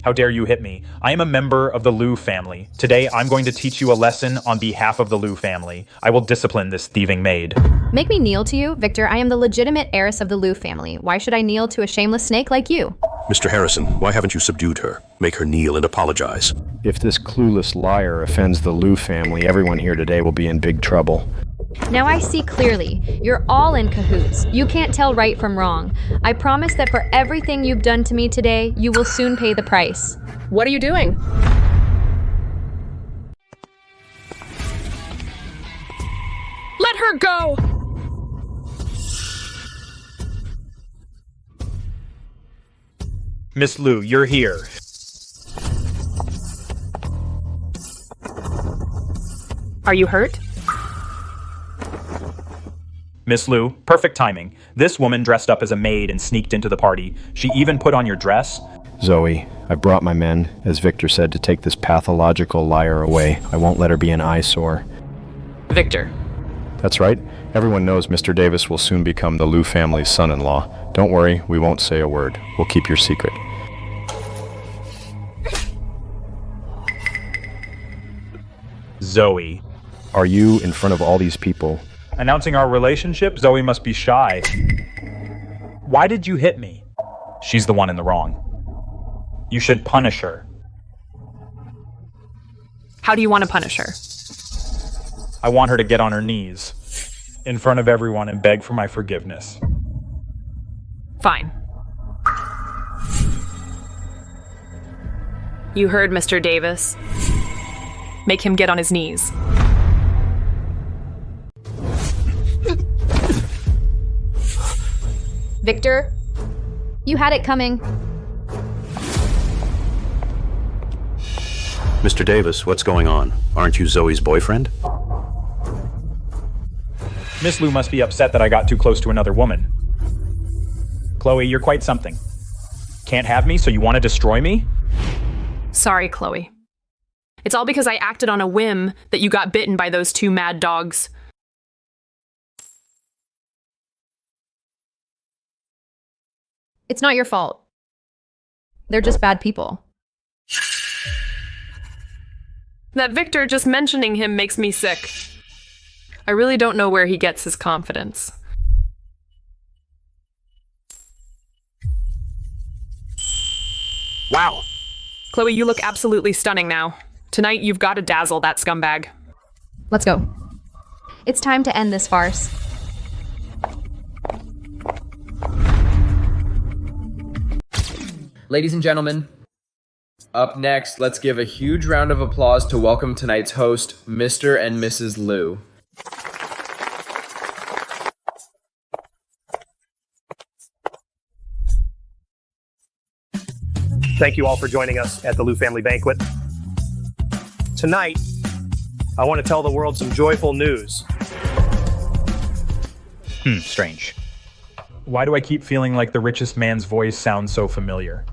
How dare you hit me? I am a member of the Lou family. Today, I'm going to teach you a lesson on behalf of the Lou family. I will discipline this thieving maid. Make me kneel to you? Victor, I am the legitimate heiress of the Lou family. Why should I kneel to a shameless snake like you? Mr. Harrison, why haven't you subdued her? Make her kneel and apologize. If this clueless liar offends the Lou family, everyone here today will be in big trouble. Now I see clearly. You're all in cahoots. You can't tell right from wrong. I promise that for everything you've done to me today, you will soon pay the price. What are you doing? Let her go! Miss Lou, you're here. Are you hurt? Miss Lou, perfect timing. This woman dressed up as a maid and sneaked into the party. She even put on your dress. Zoe, I've brought my men, as Victor said, to take this pathological liar away. I won't let her be an eyesore. Victor. That's right. Everyone knows Mr. Davis will soon become the Lou family's son-in-law. Don't worry, we won't say a word. We'll keep your secret. Zoe. Are you, in front of all these people, Announcing our relationship? Zoe must be shy. Why did you hit me? She's the one in the wrong. You should punish her. How do you want to punish her? I want her to get on her knees in front of everyone and beg for my forgiveness. Fine. You heard, Mr. Davis. Make him get on his knees. Victor, you had it coming. Mr. Davis, what's going on? Aren't you Zoe's boyfriend? Miss Lou must be upset that I got too close to another woman. Chloe, you're quite something. Can't have me, so you want to destroy me? Sorry, Chloe. It's all because I acted on a whim that you got bitten by those two mad dogs. It's not your fault. They're just bad people. That Victor just mentioning him makes me sick. I really don't know where he gets his confidence. Wow. Chloe, you look absolutely stunning now. Tonight, you've got to dazzle that scumbag. Let's go. It's time to end this farce. Ladies and gentlemen, up next, let's give a huge round of applause to welcome tonight's host, Mr. and Mrs. Lou. Thank you all for joining us at the Lou Family Banquet. Tonight, I want to tell the world some joyful news. Strange. Why do I keep feeling like the richest man's voice sounds so familiar?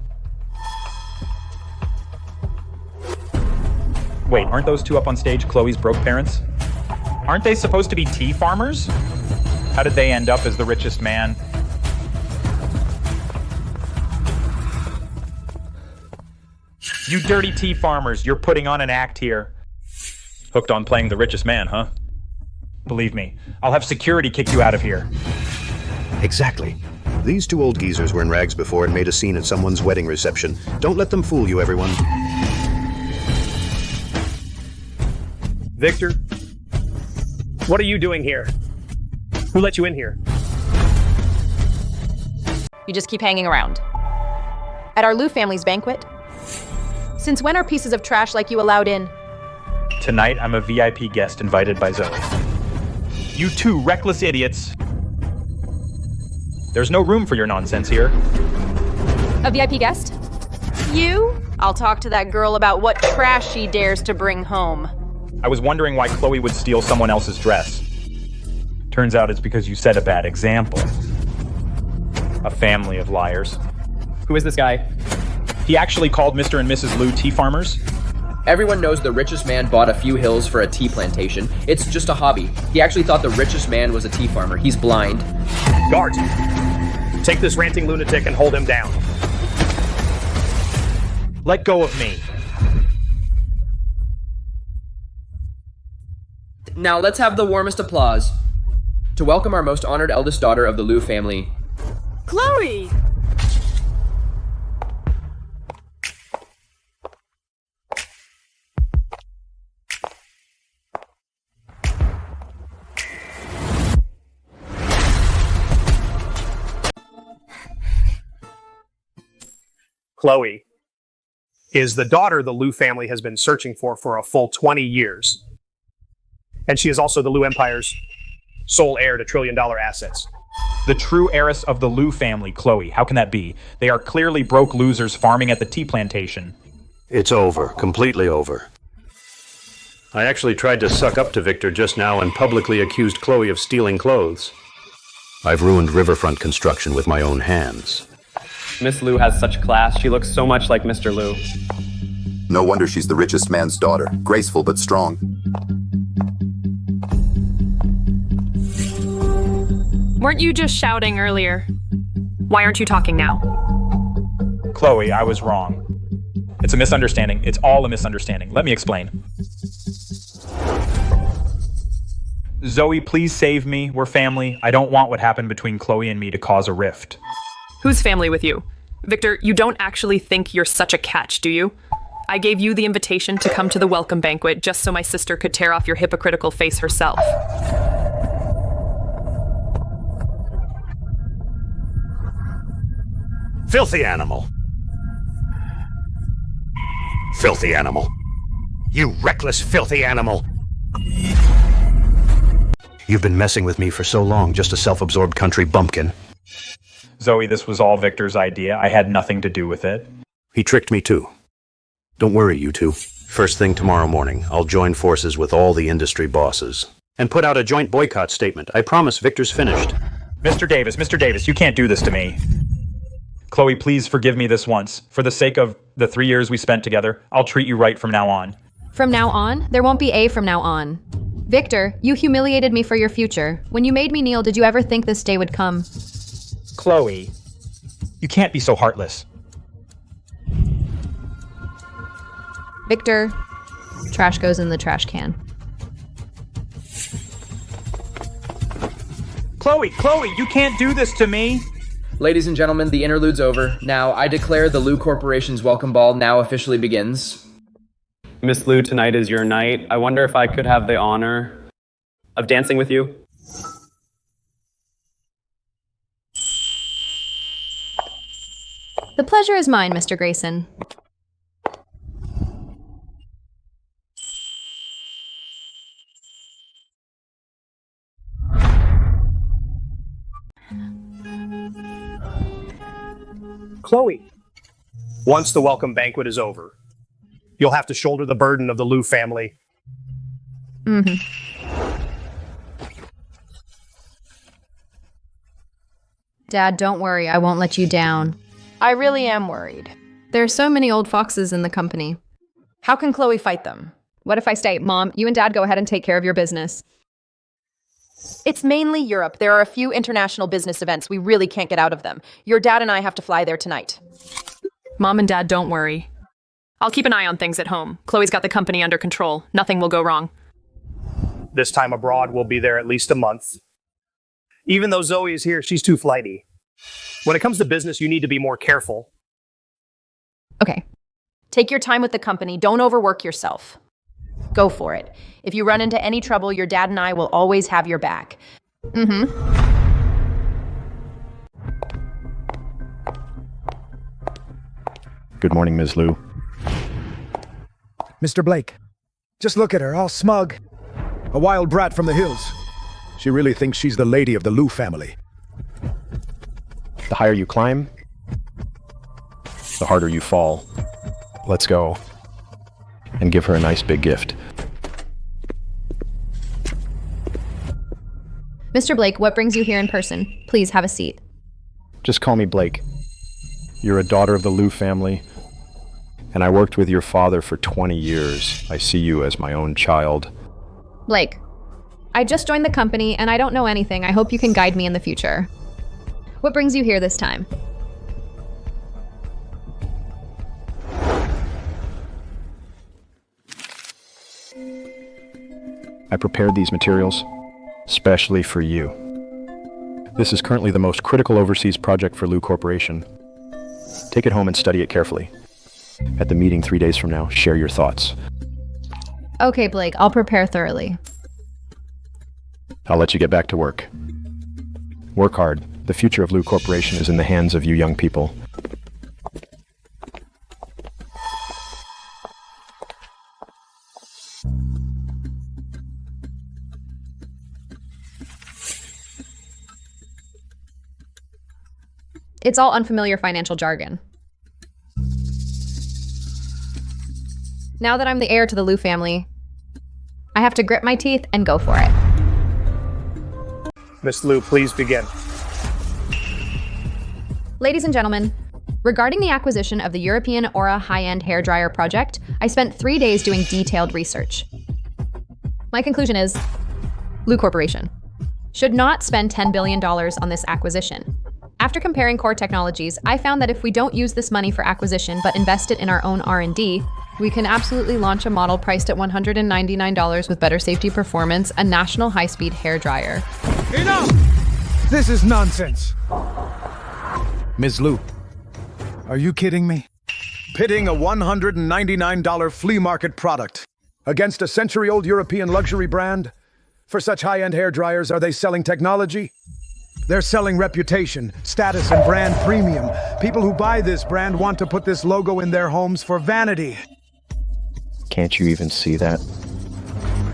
Wait, aren't those two up on stage Chloe's broke parents? Aren't they supposed to be tea farmers? How did they end up as the richest man? You dirty tea farmers, you're putting on an act here. Hooked on playing the richest man, huh? Believe me, I'll have security kick you out of here. Exactly. These two old geezers were in rags before and made a scene at someone's wedding reception. Don't let them fool you, everyone. Victor, what are you doing here? Who let you in here? You just keep hanging around. At our Lou family's banquet? Since when are pieces of trash like you allowed in? Tonight, I'm a VIP guest invited by Zoe. You two reckless idiots. There's no room for your nonsense here. A VIP guest? You? I'll talk to that girl about what trash she dares to bring home. I was wondering why Chloe would steal someone else's dress. Turns out it's because you set a bad example. A family of liars. Who is this guy? He actually called Mr. and Mrs. Lou tea farmers. Everyone knows the richest man bought a few hills for a tea plantation. It's just a hobby. He actually thought the richest man was a tea farmer. He's blind. Guards, take this ranting lunatic and hold him down. Let go of me. Now let's have the warmest applause to welcome our most honored eldest daughter of the Lou family, Chloe! Chloe is the daughter the Lou family has been searching for a full 20 years. And she is also the Lou Empire's sole heir to trillion-dollar assets. The true heiress of the Lou family, Chloe. How can that be? They are clearly broke losers farming at the tea plantation. It's over. Completely over. I actually tried to suck up to Victor just now and publicly accused Chloe of stealing clothes. I've ruined riverfront construction with my own hands. Miss Lou has such class. She looks so much like Mr. Lou. No wonder she's the richest man's daughter. Graceful but strong. Weren't you just shouting earlier? Why aren't you talking now? Chloe, I was wrong. It's a misunderstanding. It's all a misunderstanding. Let me explain. Zoe, please save me. We're family. I don't want what happened between Chloe and me to cause a rift. Who's family with you? Victor, you don't actually think you're such a catch, do you? I gave you the invitation to come to the welcome banquet just so my sister could tear off your hypocritical face herself. Filthy animal. Filthy animal. You reckless, filthy animal. You've been messing with me for so long, just a self-absorbed country bumpkin. Zoe, this was all Victor's idea. I had nothing to do with it. He tricked me too. Don't worry, you two. First thing tomorrow morning, I'll join forces with all the industry bosses and put out a joint boycott statement. I promise Victor's finished. Mr. Davis, you can't do this to me. Chloe, please forgive me this once. For the sake of the 3 years we spent together, I'll treat you right from now on. From now on? There won't be a from now on. Victor, you humiliated me for your future. When you made me kneel, did you ever think this day would come? Chloe, you can't be so heartless. Victor, trash goes in the trash can. Chloe, you can't do this to me. Ladies and gentlemen, the interlude's over. Now, I declare the Lou Corporation's welcome ball now officially begins. Miss Lou, tonight is your night. I wonder if I could have the honor of dancing with you. The pleasure is mine, Mr. Grayson. Chloe, once the welcome banquet is over, you'll have to shoulder the burden of the Lou family. Dad, don't worry. I won't let you down. I really am worried. There are so many old foxes in the company. How can Chloe fight them? What if I stay? Mom, you and Dad go ahead and take care of your business. It's mainly Europe. There are a few international business events. We really can't get out of them. Your dad and I have to fly there tonight. Mom and Dad, don't worry. I'll keep an eye on things at home. Chloe's got the company under control. Nothing will go wrong. This time abroad, we'll be there at least a month. Even though Zoe is here, she's too flighty. When it comes to business, you need to be more careful. Okay. Take your time with the company. Don't overwork yourself. Go for it. If you run into any trouble, your dad and I will always have your back. Good morning, Ms. Lou. Mr. Blake, just look at her, all smug. A wild brat from the hills. She really thinks she's the lady of the Lou family. The higher you climb, the harder you fall. Let's go and give her a nice big gift. Mr. Blake, what brings you here in person? Please have a seat. Just call me Blake. You're a daughter of the Lou family, and I worked with your father for 20 years. I see you as my own child. Blake, I just joined the company and I don't know anything. I hope you can guide me in the future. What brings you here this time? I prepared these materials specially for you. This is currently the most critical overseas project for Lou Corporation. Take it home and study it carefully. At the meeting 3 days from now, share your thoughts. Okay, Blake, I'll prepare thoroughly. I'll let you get back to work. Work hard. The future of Lou Corporation is in the hands of you young people. It's all unfamiliar financial jargon. Now that I'm the heir to the Lou family, I have to grit my teeth and go for it. Miss Lou, please begin. Ladies and gentlemen, regarding the acquisition of the European Aura high-end hairdryer project, I spent 3 days doing detailed research. My conclusion is, Lou Corporation should not spend $10 billion on this acquisition. After comparing core technologies, I found that if we don't use this money for acquisition but invest it in our own R&D, We can absolutely launch a model priced at $199 with better safety performance, a national high-speed hairdryer. Enough! This is nonsense. Ms. Liu, are you kidding me? Pitting a $199 flea market product against a century-old European luxury brand? For such high-end hairdryers, are they selling technology? They're selling reputation, status, and brand premium. People who buy this brand want to put this logo in their homes for vanity. Can't you even see that?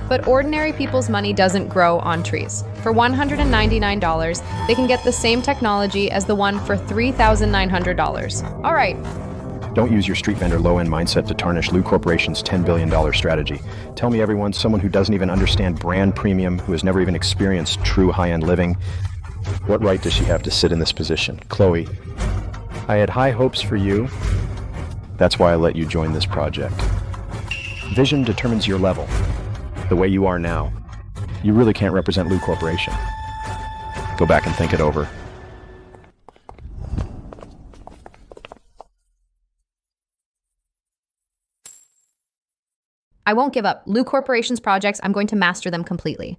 But ordinary people's money doesn't grow on trees. For $199, they can get the same technology as the one for $3,900. All right. Don't use your street vendor low-end mindset to tarnish Liu Corporation's $10 billion strategy. Tell me, everyone, someone who doesn't even understand brand premium, who has never even experienced true high-end living, what right does she have to sit in this position? Chloe, I had high hopes for you. That's why I let you join this project. Vision determines your level. The way you are now, you really can't represent Liu Corporation. Go back and think it over. I won't give up. Liu Corporation's projects, I'm going to master them completely.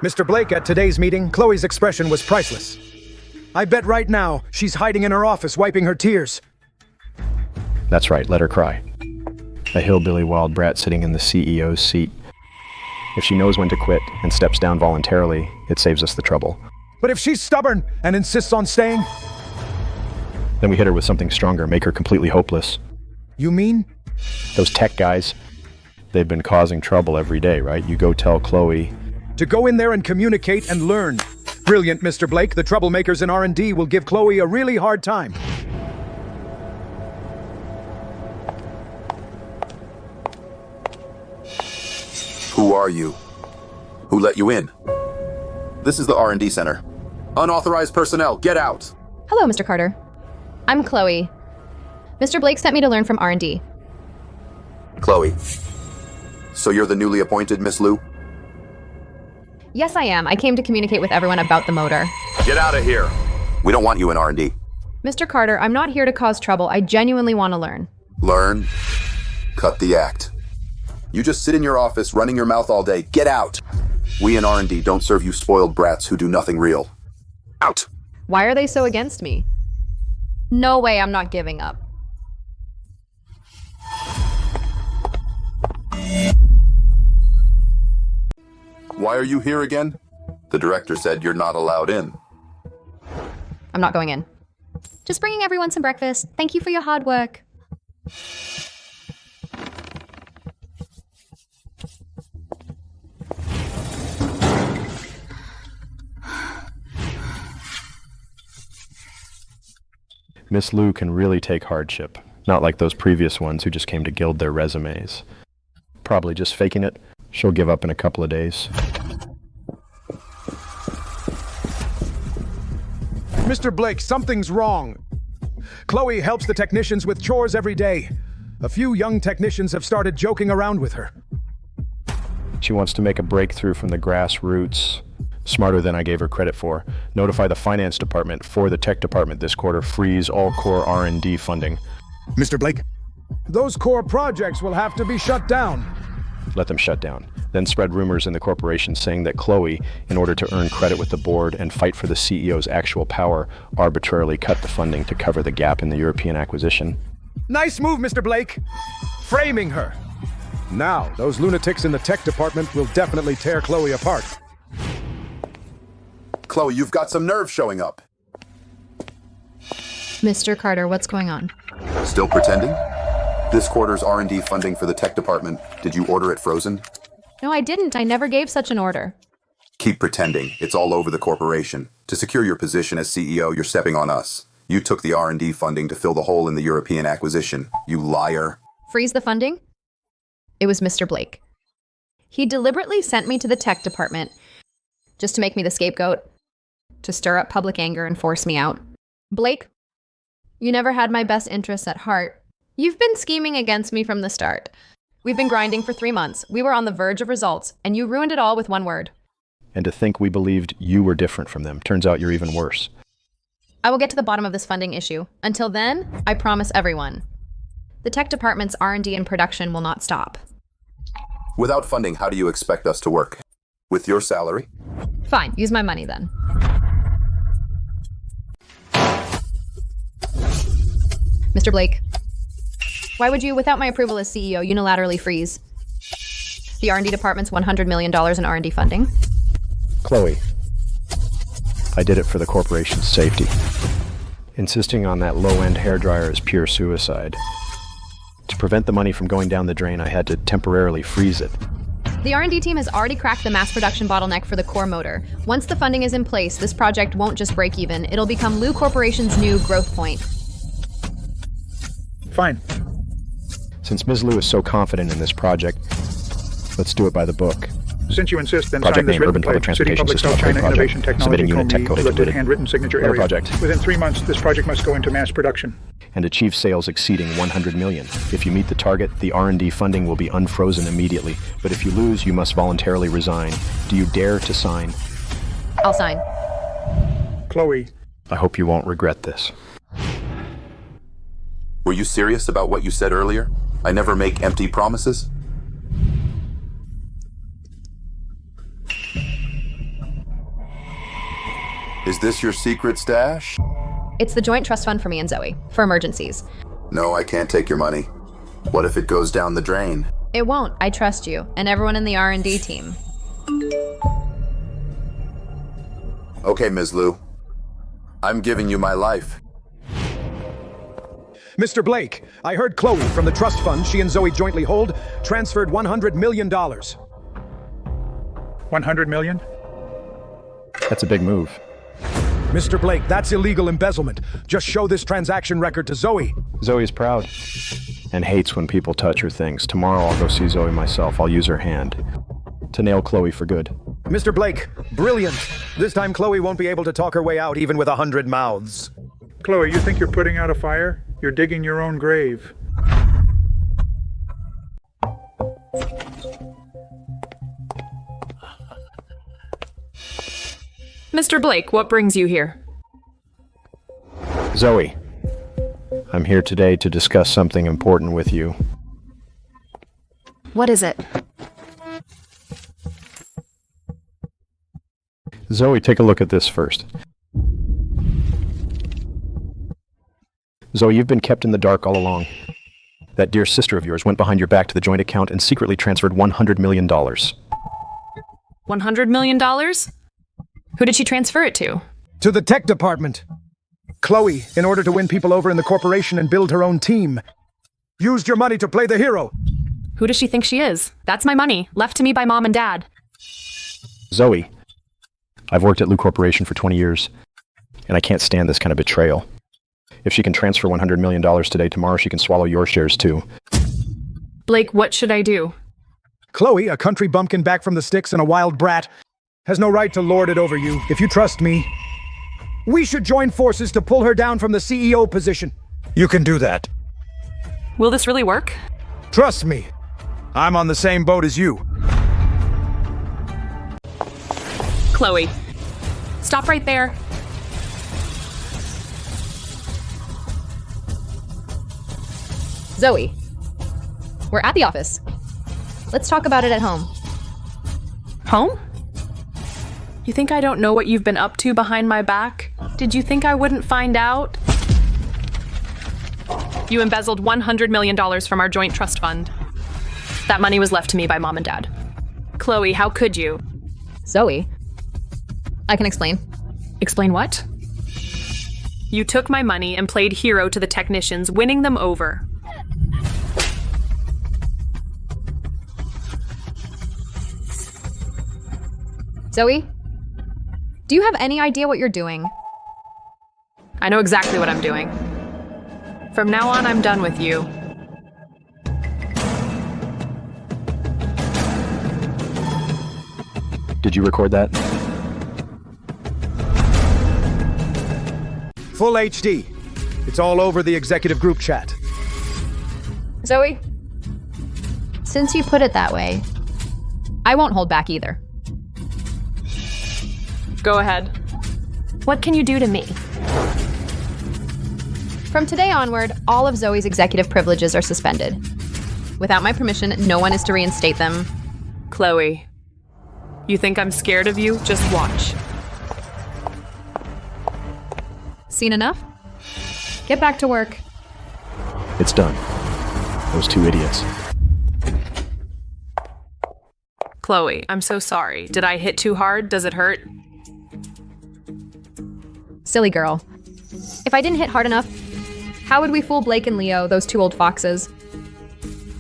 Mr. Blake, at today's meeting, Chloe's expression was priceless. I bet right now she's hiding in her office, wiping her tears. That's right, let her cry. A hillbilly wild brat sitting in the CEO's seat. If she knows when to quit and steps down voluntarily, it saves us the trouble. But if she's stubborn and insists on staying? Then we hit her with something stronger, make her completely hopeless. You mean? Those tech guys, they've been causing trouble every day, right? You go tell Chloe. To go in there and communicate and learn. Brilliant, Mr. Blake. The troublemakers in R&D will give Chloe a really hard time. Who are you? Who let you in? This is the R&D Center. Unauthorized personnel, get out! Hello, Mr. Carter. I'm Chloe. Mr. Blake sent me to learn from R&D. Chloe. So you're the newly appointed Miss Liu? Yes, I am. I came to communicate with everyone about the motor. Get out of here! We don't want you in R&D. Mr. Carter, I'm not here to cause trouble. I genuinely want to learn. Learn? Cut the act. You just sit in your office running your mouth all day. Get out! We in R&D don't serve you spoiled brats who do nothing real. Out! Why are they so against me? No way, I'm not giving up. Why are you here again? The director said you're not allowed in. I'm not going in. Just bringing everyone some breakfast. Thank you for your hard work. Miss Liu can really take hardship, not like those previous ones who just came to gild their resumes. Probably just faking it. She'll give up in a couple of days. Mr. Blake, something's wrong. Chloe helps the technicians with chores every day. A few young technicians have started joking around with her. She wants to make a breakthrough from the grassroots. Smarter than I gave her credit for. Notify the finance department for the tech department this quarter. Freeze all core R&D funding. Mr. Blake, those core projects will have to be shut down. Let them shut down. Then spread rumors in the corporation saying that Chloe, in order to earn credit with the board and fight for the CEO's actual power, arbitrarily cut the funding to cover the gap in the European acquisition. Nice move, Mr. Blake. Framing her. Now, those lunatics in the tech department will definitely tear Chloe apart. Chloe, you've got some nerve showing up. Mr. Carter, what's going on? Still pretending? This quarter's R&D funding for the tech department, did you order it frozen? No, I didn't. I never gave such an order. Keep pretending. It's all over the corporation. To secure your position as CEO, you're stepping on us. You took the R&D funding to fill the hole in the European acquisition. You liar. Freeze the funding? It was Mr. Blake. He deliberately sent me to the tech department just to make me the scapegoat, to stir up public anger and force me out. Blake, you never had my best interests at heart. You've been scheming against me from the start. We've been grinding for 3 months. We were on the verge of results, and you ruined it all with one word. And to think we believed you were different from them. Turns out you're even worse. I will get to the bottom of this funding issue. Until then, I promise everyone, The tech department's R&D and production will not stop. Without funding, how do you expect us to work? With your salary? Fine, use my money then. Mr. Blake, why would you, without my approval as CEO, unilaterally freeze the R&D department's $100 million in R&D funding? Chloe, I did it for the corporation's safety. Insisting on that low-end hairdryer is pure suicide. To prevent the money from going down the drain, I had to temporarily freeze it. The R&D team has already cracked the mass production bottleneck for the core motor. Once the funding is in place, this project won't just break even, it'll become Lou Corporation's new growth point. Fine. Since Ms. Lou is so confident in this project, let's do it by the book. Since you insist, then Project sign this name, written Urban Public pledge. City Transportation Public System South China Upgrade Innovation Project. Technology Submitting unit tech code elected included. handwritten signature Another area. project. Within 3 months, this project must go into mass production. And achieve sales exceeding 100 million. If you meet the target, the R&D funding will be unfrozen immediately. But if you lose, you must voluntarily resign. Do you dare to sign? I'll sign. Chloe. I hope you won't regret this. Were you serious about what you said earlier? I never make empty promises? Is this your secret stash? It's the joint trust fund for me and Zoe, for emergencies. No, I can't take your money. What if it goes down the drain? It won't. I trust you, and everyone in the R&D team. Okay, Ms. Lou. I'm giving you my life. Mr. Blake, I heard Chloe from the trust fund she and Zoe jointly hold transferred $100 million. 100 million? That's a big move. Mr. Blake, that's illegal embezzlement. Just show this transaction record to Zoe. Zoe's proud and hates when people touch her things. Tomorrow I'll go see Zoe myself. I'll use her hand to nail Chloe for good. Mr. Blake, brilliant. This time Chloe won't be able to talk her way out even with 100 mouths. Chloe, you think you're putting out a fire? You're digging your own grave. Mr. Blake, what brings you here? Zoe, I'm here today to discuss something important with you. What is it? Zoe, take a look at this first. Zoe, you've been kept in the dark all along. That dear sister of yours went behind your back to the joint account and secretly transferred $100 million. $100 million? Who did she transfer it to? To the tech department. Chloe, in order to win people over in the corporation and build her own team, used your money to play the hero. Who does she think she is? That's my money, left to me by Mom and Dad. Zoe, I've worked at Lou Corporation for 20 years, and I can't stand this kind of betrayal. If she can transfer $100 million today, tomorrow she can swallow your shares too. Blake, what should I do? Chloe, a country bumpkin back from the sticks and a wild brat, has no right to lord it over you. If you trust me, we should join forces to pull her down from the CEO position. You can do that. Will this really work? Trust me. I'm on the same boat as you. Chloe, stop right there. Zoe, we're at the office. Let's talk about it at home. Home? You think I don't know what you've been up to behind my back? Did you think I wouldn't find out? You embezzled $100 million from our joint trust fund. That money was left to me by Mom and Dad. Chloe, how could you? Zoe, I can explain. Explain what? You took my money and played hero to the technicians, winning them over. Zoe, do you have any idea what you're doing? I know exactly what I'm doing. From now on, I'm done with you. Did you record that? Full HD. It's all over the executive group chat. Zoe, since you put it that way, I won't hold back either. Go ahead. What can you do to me? From today onward, all of Zoe's executive privileges are suspended. Without my permission, no one is to reinstate them. Chloe, you think I'm scared of you? Just watch. Seen enough? Get back to work. It's done. Those two idiots. Chloe, I'm so sorry. Did I hit too hard? Does it hurt? Silly girl. If I didn't hit hard enough, how would we fool Blake and Leo, those two old foxes?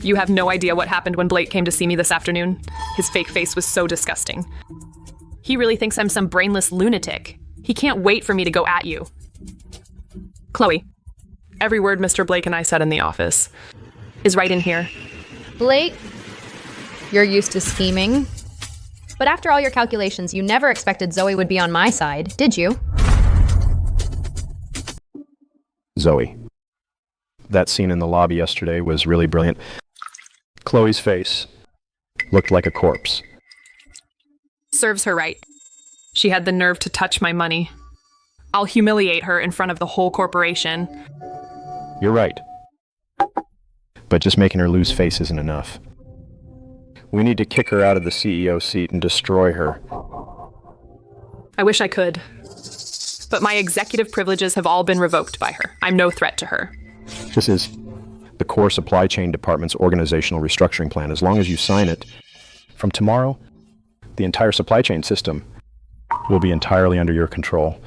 You have no idea what happened when Blake came to see me this afternoon. His fake face was so disgusting. He really thinks I'm some brainless lunatic. He can't wait for me to go at you. Chloe, every word Mr. Blake and I said in the office is right in here. Blake, you're used to scheming. But after all your calculations, you never expected Zoe would be on my side, did you? Zoe. That scene in the lobby yesterday was really brilliant. Chloe's face looked like a corpse. Serves her right. She had the nerve to touch my money. I'll humiliate her in front of the whole corporation. You're right. But just making her lose face isn't enough. We need to kick her out of the CEO seat and destroy her. I wish I could. But my executive privileges have all been revoked by her. I'm no threat to her. This is the core supply chain department's organizational restructuring plan. As long as you sign it, from tomorrow, the entire supply chain system will be entirely under your control.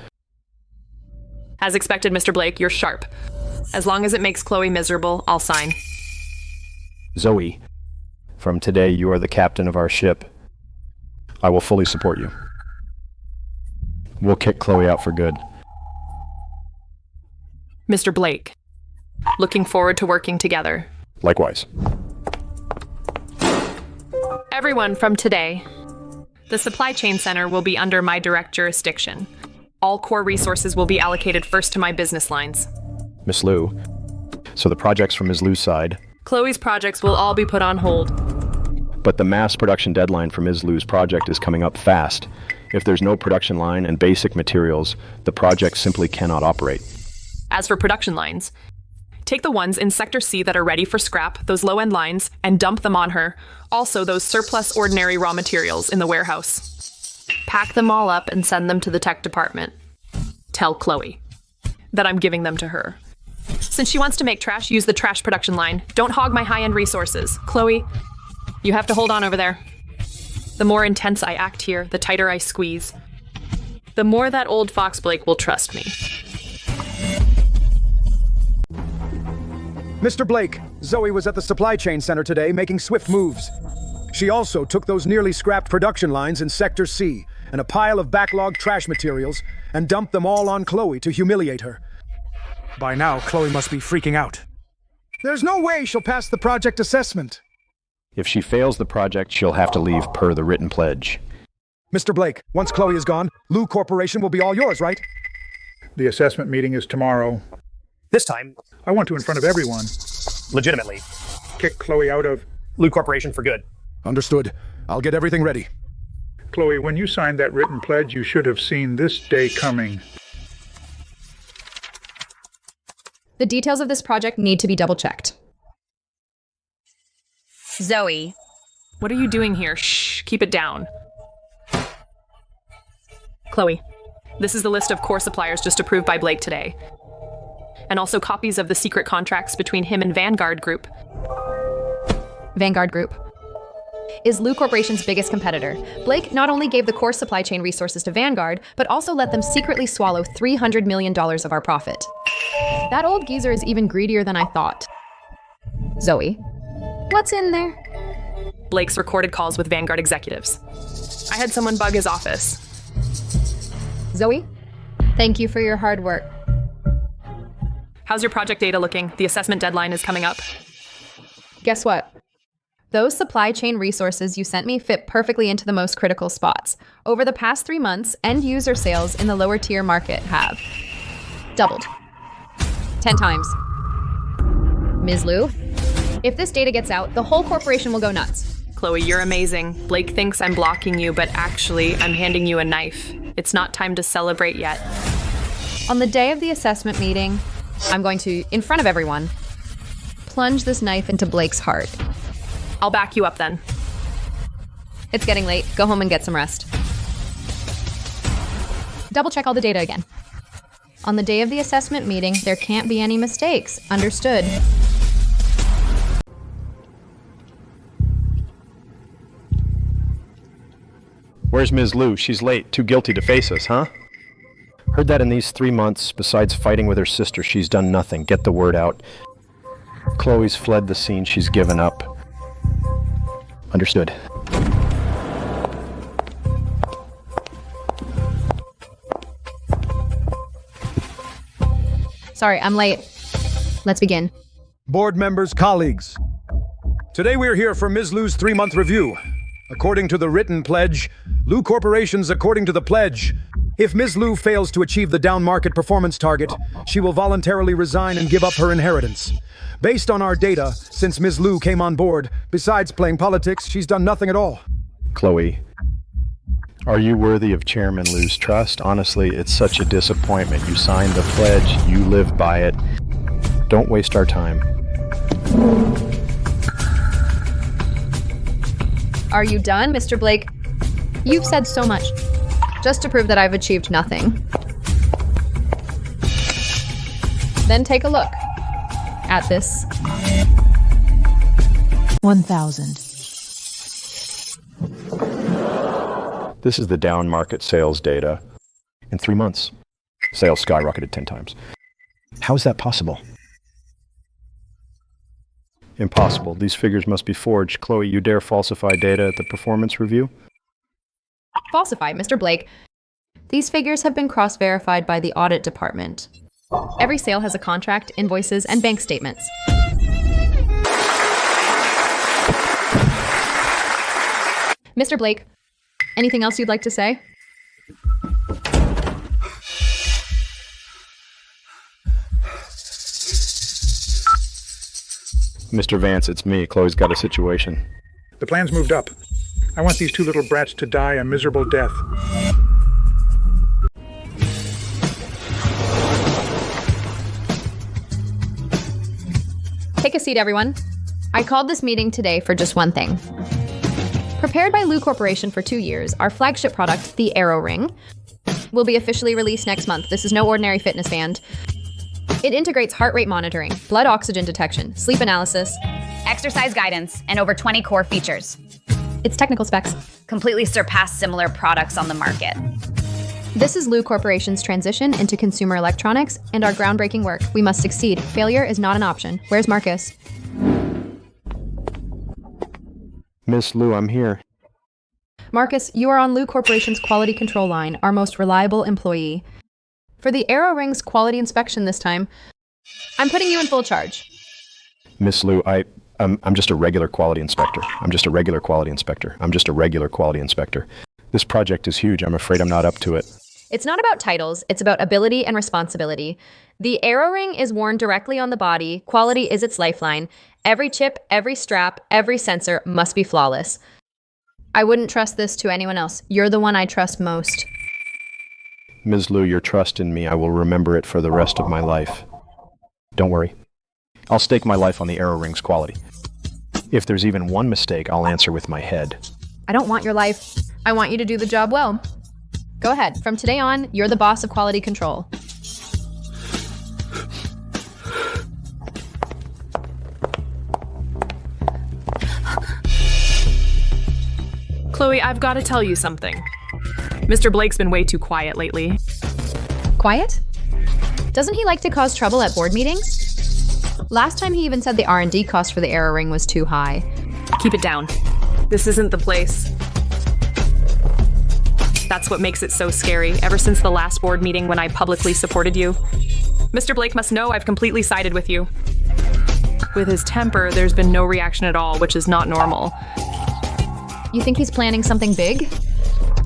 As expected, Mr. Blake, you're sharp. As long as it makes Chloe miserable, I'll sign. Zoe, from today you are the captain of our ship. I will fully support you. We'll kick Chloe out for good. Mr. Blake, looking forward to working together. Likewise. Everyone, from today, the supply chain center will be under my direct jurisdiction. All core resources will be allocated first to my business lines. Miss Liu, so the projects from Ms. Liu's side. Chloe's projects will all be put on hold. But the mass production deadline for Ms. Liu's project is coming up fast. If there's no production line and basic materials, the project simply cannot operate. As for production lines, take the ones in Sector C that are ready for scrap, those low-end lines, and dump them on her. Also, those surplus ordinary raw materials in the warehouse. Pack them all up and send them to the tech department. Tell Chloe that I'm giving them to her. Since she wants to make trash, use the trash production line. Don't hog my high-end resources. Chloe, you have to hold on over there. The more intense I act here, the tighter I squeeze. The more that old fox Blake will trust me. Mr. Blake, Zoe was at the supply chain center today making swift moves. She also took those nearly scrapped production lines in Sector C and a pile of backlogged trash materials and dumped them all on Chloe to humiliate her. By now, Chloe must be freaking out. There's no way she'll pass the project assessment. If she fails the project, she'll have to leave per the written pledge. Mr. Blake, once Chloe is gone, Liu Corporation will be all yours, right? The assessment meeting is tomorrow. This time, I want to in front of everyone. legitimately, Kick Chloe out of Liu Corporation for good. Understood. I'll get everything ready. Chloe, when you signed that written pledge, you should have seen this day coming. The details of this project need to be double-checked. Zoe. What are you doing here? Shh, keep it down. Chloe, this is the list of core suppliers just approved by Blake today. And also copies of the secret contracts between him and Vanguard Group. Vanguard Group is Liu Corporation's biggest competitor. Blake not only gave the core supply chain resources to Vanguard, but also let them secretly swallow $300 million of our profit. That old geezer is even greedier than I thought. Zoe, what's in there? Blake's recorded calls with Vanguard executives. I had someone bug his office. Zoe, thank you for your hard work. How's your project data looking? The assessment deadline is coming up. Guess what? Those supply chain resources you sent me fit perfectly into the most critical spots. Over the past 3 months, end user sales in the lower tier market have doubled. 10 times. Ms. Liu, if this data gets out, the whole corporation will go nuts. Chloe, you're amazing. Blake thinks I'm blocking you, but actually, I'm handing you a knife. It's not time to celebrate yet. On the day of the assessment meeting, I'm going to, in front of everyone, plunge this knife into Blake's heart. I'll back you up then. It's getting late. Go home and get some rest. Double check all the data again. On the day of the assessment meeting, there can't be any mistakes. Understood. Where's Ms. Liu? She's late. Too guilty to face us, huh? Heard that in these 3 months, besides fighting with her sister, she's done nothing. Get the word out. Chloe's fled the scene. She's given up. Understood. Sorry, I'm late. Let's begin. Board members, colleagues. Today we are here for Ms. Liu's 3-month review. According to the written pledge, Liu Corporation's according to the pledge, if Ms. Liu fails to achieve the down market performance target, she will voluntarily resign and give up her inheritance. Based on our data, since Ms. Liu came on board, besides playing politics, she's done nothing at all. Chloe, are you worthy of Chairman Liu's trust? Honestly, it's such a disappointment. You signed the pledge, you live by it. Don't waste our time. Are you done, Mr. Blake? You've said so much, just to prove that I've achieved nothing. Then take a look at this. 1,000. This is the down market sales data. In 3 months, sales skyrocketed 10 times. How is that possible? Impossible. These figures must be forged. Chloe, you dare falsify data at the performance review? Falsify, Mr. Blake. These figures have been cross-verified by the audit department. Every sale has a contract, invoices, and bank statements. Mr. Blake, anything else you'd like to say? Mr. Vance, it's me. Chloe's got a situation. The plan's moved up. I want these 2 little brats to die a miserable death. Take a seat, everyone. I called this meeting today for just one thing. Prepared by Liu Corporation for 2 years, our flagship product, the Arrow Ring, will be officially released next month. This is no ordinary fitness band. It integrates heart rate monitoring, blood oxygen detection, sleep analysis, Exercise guidance, and over 20 core features. its technical specs Completely surpass similar products on the market. This is Liu Corporation's transition into consumer electronics and our groundbreaking work. We must succeed. Failure is not an option. Where's Marcus? Miss Liu, I'm here. Marcus, you are on Liu Corporation's quality control line, our most reliable employee. For the Arrow Ring's quality inspection this time, I'm putting you in full charge. Miss Liu, I'm just a regular quality inspector. I'm just a regular quality inspector. This project is huge. I'm afraid I'm not up to it. It's not about titles, it's about ability and responsibility. The Arrow Ring is worn directly on the body. Quality is its lifeline. Every chip, every strap, every sensor must be flawless. I wouldn't trust this to anyone else. You're the one I trust most. Ms. Liu, your trust in me, I will remember it for the rest of my life. Don't worry. I'll stake my life on the Arrow Ring's quality. If there's even one mistake, I'll answer with my head. I don't want your life. I want you to do the job well. Go ahead. From today on, you're the boss of quality control. Chloe, I've got to tell you something. Mr. Blake's been way too quiet lately. Quiet? Doesn't he like to cause trouble at board meetings? Last time he even said the R&D cost for the Arrow Ring was too high. Keep it down. This isn't the place. That's what makes it so scary, ever since the last board meeting when I publicly supported you. Mr. Blake must know I've completely sided with you. With his temper, there's been no reaction at all, which is not normal. You think he's planning something big?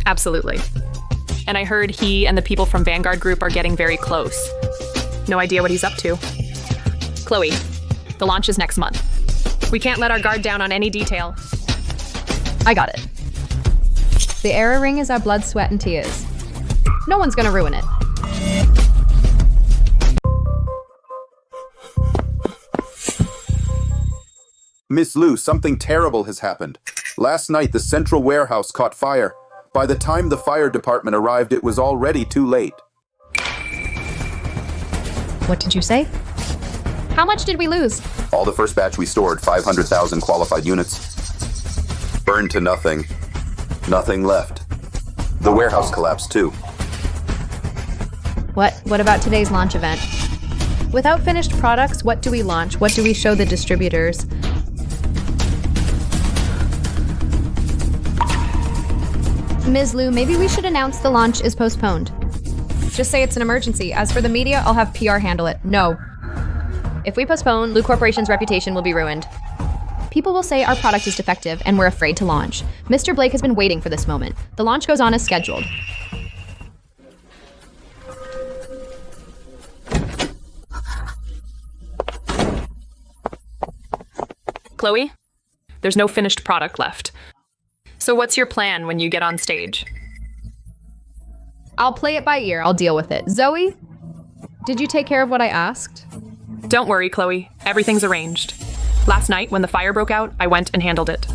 Absolutely. And I heard he and the people from Vanguard Group are getting very close. No idea what he's up to. Chloe, the launch is next month. We can't let our guard down on any detail. I got it. The Arrow Ring is our blood, sweat, and tears. No one's gonna ruin it. Miss Lou, something terrible has happened. Last night, the central warehouse caught fire. By the time the fire department arrived, it was already too late. What did you say? How much did we lose? All the first batch we stored, 500,000 qualified units. Burned to nothing. Nothing left. The warehouse collapsed too. What about today's launch event? Without finished products, what do we launch? What do we show the distributors? Ms. Lou, maybe we should announce the launch is postponed. Just say it's an emergency. As for the media, I'll have PR handle it. No. If we postpone, Lou Corporation's reputation will be ruined. People will say our product is defective and we're afraid to launch. Mr. Blake has been waiting for this moment. The launch goes on as scheduled. Chloe, there's no finished product left. So what's your plan when you get on stage? I'll play it by ear. I'll deal with it. Zoe, did you take care of what I asked? Don't worry, Chloe. Everything's arranged. Last night, when the fire broke out, I went and handled it.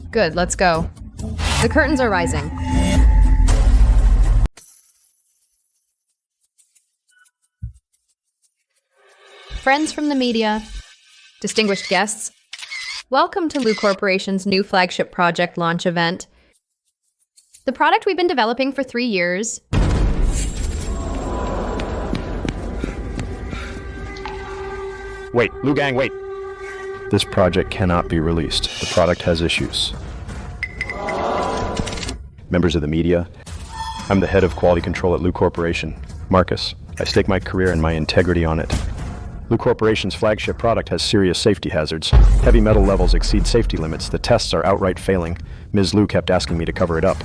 Good, let's go. The curtains are rising. Friends from the media, distinguished guests, welcome to Lou Corporation's new flagship project launch event. The product we've been developing for 3 years. Wait, Lou Gang, wait. This project cannot be released. The product has issues. Members of the media, I'm the head of quality control at Lou Corporation. Marcus, I stake my career and my integrity on it. Lou Corporation's flagship product has serious safety hazards. Heavy metal levels exceed safety limits. The tests are outright failing. Ms. Lou kept asking me to cover it up.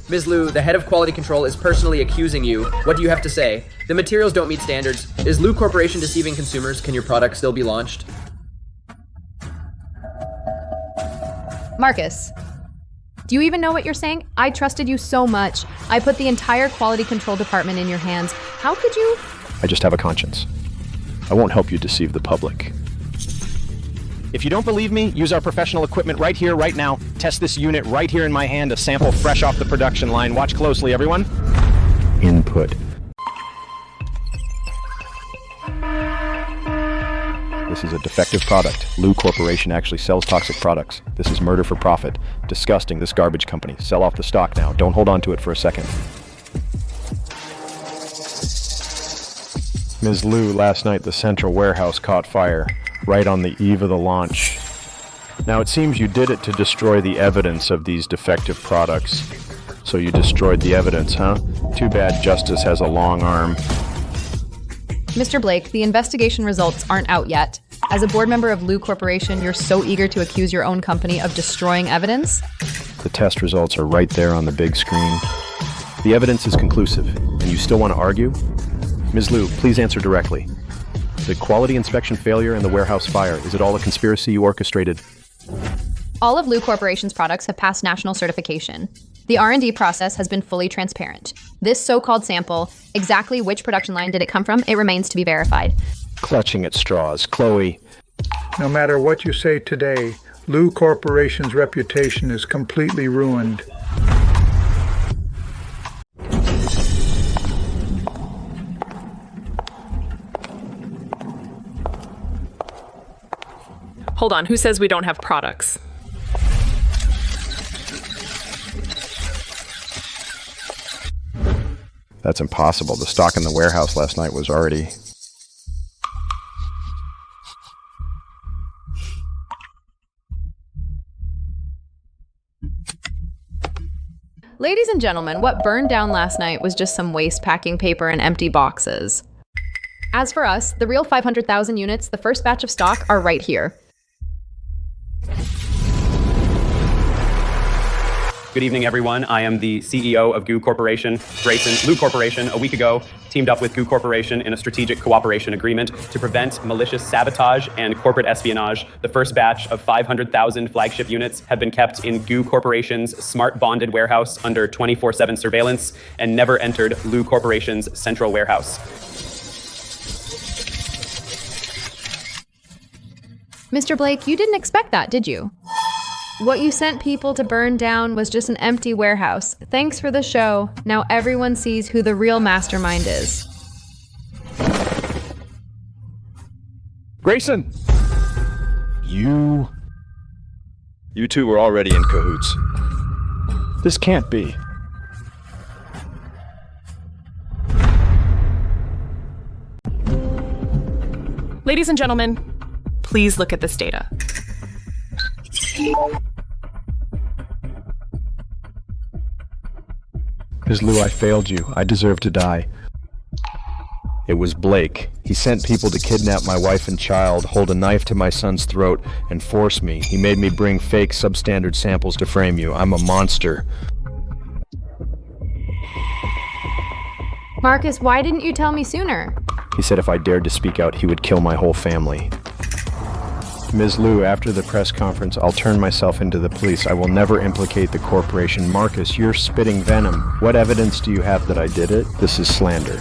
Ms. Lou, the head of quality control is personally accusing you. What do you have to say? The materials don't meet standards. Is Lou Corporation deceiving consumers? Can your product still be launched? Marcus, do you even know what you're saying? I trusted you so much. I put the entire quality control department in your hands. How could you? I just have a conscience. I won't help you deceive the public. If you don't believe me, use our professional equipment right here, right now. Test this unit right here in my hand, a sample fresh off the production line. Watch closely, everyone. Input. This is a defective product. Lou Corporation actually sells toxic products. This is murder for profit. Disgusting, this garbage company. Sell off the stock now. Don't hold on to it for a second. Ms. Lou, last night the central warehouse caught fire, right on the eve of the launch. Now it seems you did it to destroy the evidence of these defective products. So you destroyed the evidence, huh? Too bad justice has a long arm. Mr. Blake, the investigation results aren't out yet. As a board member of Lou Corporation, you're so eager to accuse your own company of destroying evidence? The test results are right there on the big screen. The evidence is conclusive, and you still want to argue? Ms. Lou, please answer directly. The quality inspection failure and the warehouse fire, is it all a conspiracy you orchestrated? All of Lou Corporation's products have passed national certification. The R&D process has been fully transparent. This so-called sample, exactly which production line did it come from, it remains to be verified. Clutching at straws. Chloe. No matter what you say today, Lou Corporation's reputation is completely ruined. Hold on, who says we don't have products? That's impossible. The stock in the warehouse last night was already... Ladies and gentlemen, what burned down last night was just some waste packing paper and empty boxes. As for us, the real 500,000 units, the first batch of stock, are right here. Good evening, everyone. I am the CEO of Goo Corporation. Grayson, Lou Corporation, a week ago, teamed up with Goo Corporation in a strategic cooperation agreement to prevent malicious sabotage and corporate espionage. The first batch of 500,000 flagship units have been kept in Goo Corporation's smart bonded warehouse under 24/7 surveillance and never entered Lou Corporation's central warehouse. Mr. Blake, you didn't expect that, did you? What you sent people to burn down was just an empty warehouse. Thanks for the show. Now everyone sees who the real mastermind is. Grayson! You two were already in cahoots. This can't be. Ladies and gentlemen, please look at this data. Ms. Lou, I failed you. I deserve to die. It was Blake. He sent people to kidnap my wife and child, hold a knife to my son's throat, and force me. He made me bring fake substandard samples to frame you. I'm a monster. Marcus, why didn't you tell me sooner? He said if I dared to speak out, he would kill my whole family. Ms. Lou, after the press conference, I'll turn myself into the police. I will never implicate the corporation. Marcus, you're spitting venom. What evidence do you have that I did it? This is slander.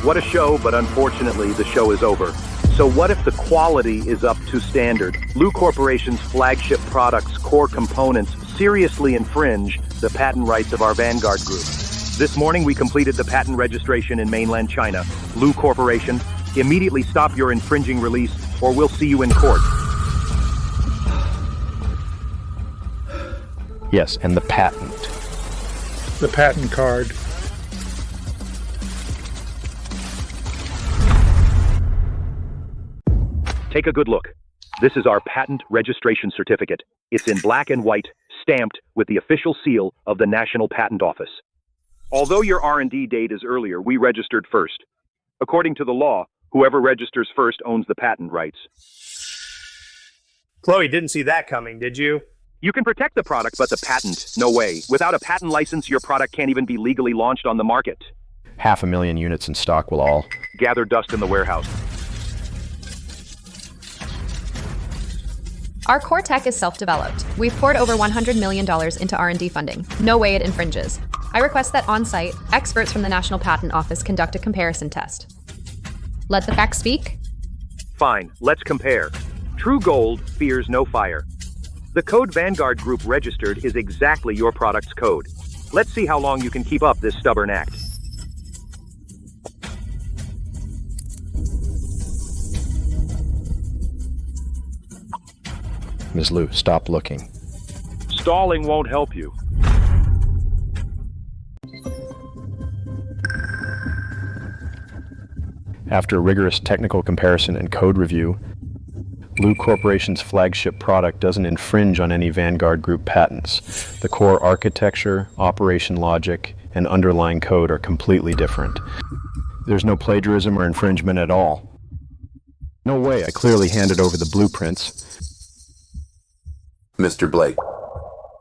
What a show, but unfortunately, the show is over. So what if the quality is up to standard? Lou Corporation's flagship products' core components seriously infringe the patent rights of our Vanguard Group. This morning, we completed the patent registration in mainland China. Lou Corporation, immediately stop your infringing release, or we'll see you in court. Yes, and the patent. The patent card. Take a good look. This is our patent registration certificate. It's in black and white, stamped with the official seal of the National Patent Office. Although your R&D date is earlier, we registered first. According to the law, whoever registers first owns the patent rights. Chloe, didn't see that coming, did you? You can protect the product, but the patent, no way. Without a patent license, your product can't even be legally launched on the market. 500,000 units in stock will all gather dust in the warehouse. Our core tech is self-developed. We've poured over $100 million into R&D funding. No way it infringes. I request that on-site, experts from the National Patent Office conduct a comparison test. Let the facts speak. Fine, let's compare. True gold fears no fire. The code Vanguard Group registered is exactly your product's code. Let's see how long you can keep up this stubborn act. Ms. Lou, stop looking. Stalling won't help you. After a rigorous technical comparison and code review, Lou Corporation's flagship product doesn't infringe on any Vanguard Group patents. The core architecture, operation logic, and underlying code are completely different. There's no plagiarism or infringement at all. No way, I clearly handed over the blueprints. Mr. Blake,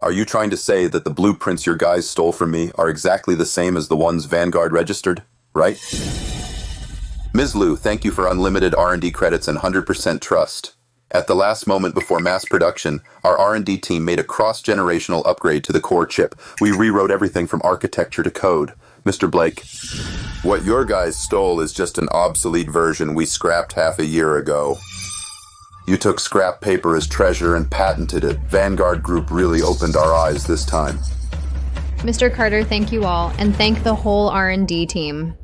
are you trying to say that the blueprints your guys stole from me are exactly the same as the ones Vanguard registered, right? Ms. Lou, thank you for unlimited R&D credits and 100% trust. At the last moment before mass production, our R&D team made a cross-generational upgrade to the core chip. We rewrote everything from architecture to code. Mr. Blake, what your guys stole is just an obsolete version we scrapped half a year ago. You took scrap paper as treasure and patented it. Vanguard Group really opened our eyes this time. Mr. Carter, thank you all, and thank the whole R&D team.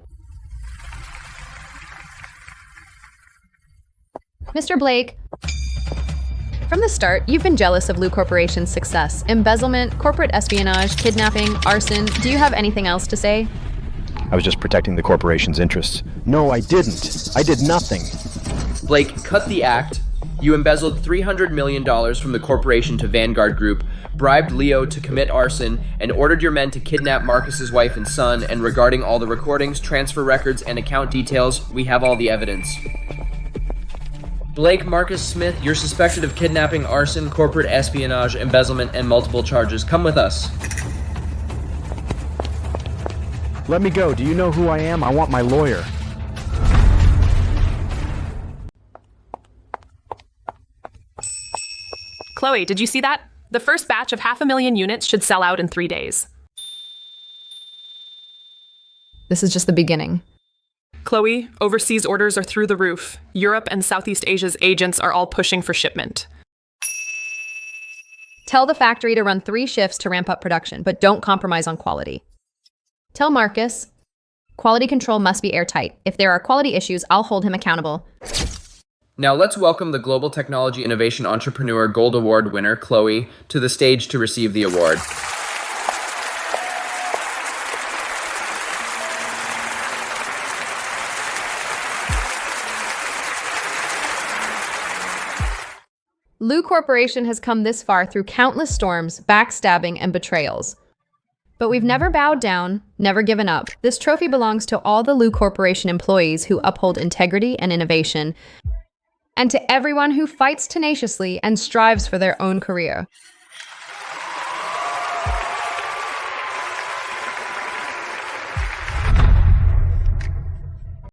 Mr. Blake, from the start, you've been jealous of Lou Corporation's success. Embezzlement, corporate espionage, kidnapping, arson. Do you have anything else to say? I was just protecting the corporation's interests. No, I didn't. I did nothing. Blake, cut the act. You embezzled $300 million from the corporation to Vanguard Group, bribed Leo to commit arson, and ordered your men to kidnap Marcus's wife and son, and regarding all the recordings, transfer records, and account details, we have all the evidence. Blake Marcus Smith, you're suspected of kidnapping, arson, corporate espionage, embezzlement, and multiple charges. Come with us. Let me go. Do you know who I am? I want my lawyer. Chloe, did you see that? The first batch of 500,000 units should sell out in 3 days. This is just the beginning. Chloe, overseas orders are through the roof. Europe and Southeast Asia's agents are all pushing for shipment. Tell the factory to run 3 shifts to ramp up production, but don't compromise on quality. Tell Marcus, quality control must be airtight. If there are quality issues, I'll hold him accountable. Now let's welcome the Global Technology Innovation Entrepreneur Gold Award winner, Chloe, to the stage to receive the award. Lou Corporation has come this far through countless storms, backstabbing, and betrayals. But we've never bowed down, never given up. This trophy belongs to all the Lou Corporation employees who uphold integrity and innovation, and to everyone who fights tenaciously and strives for their own career.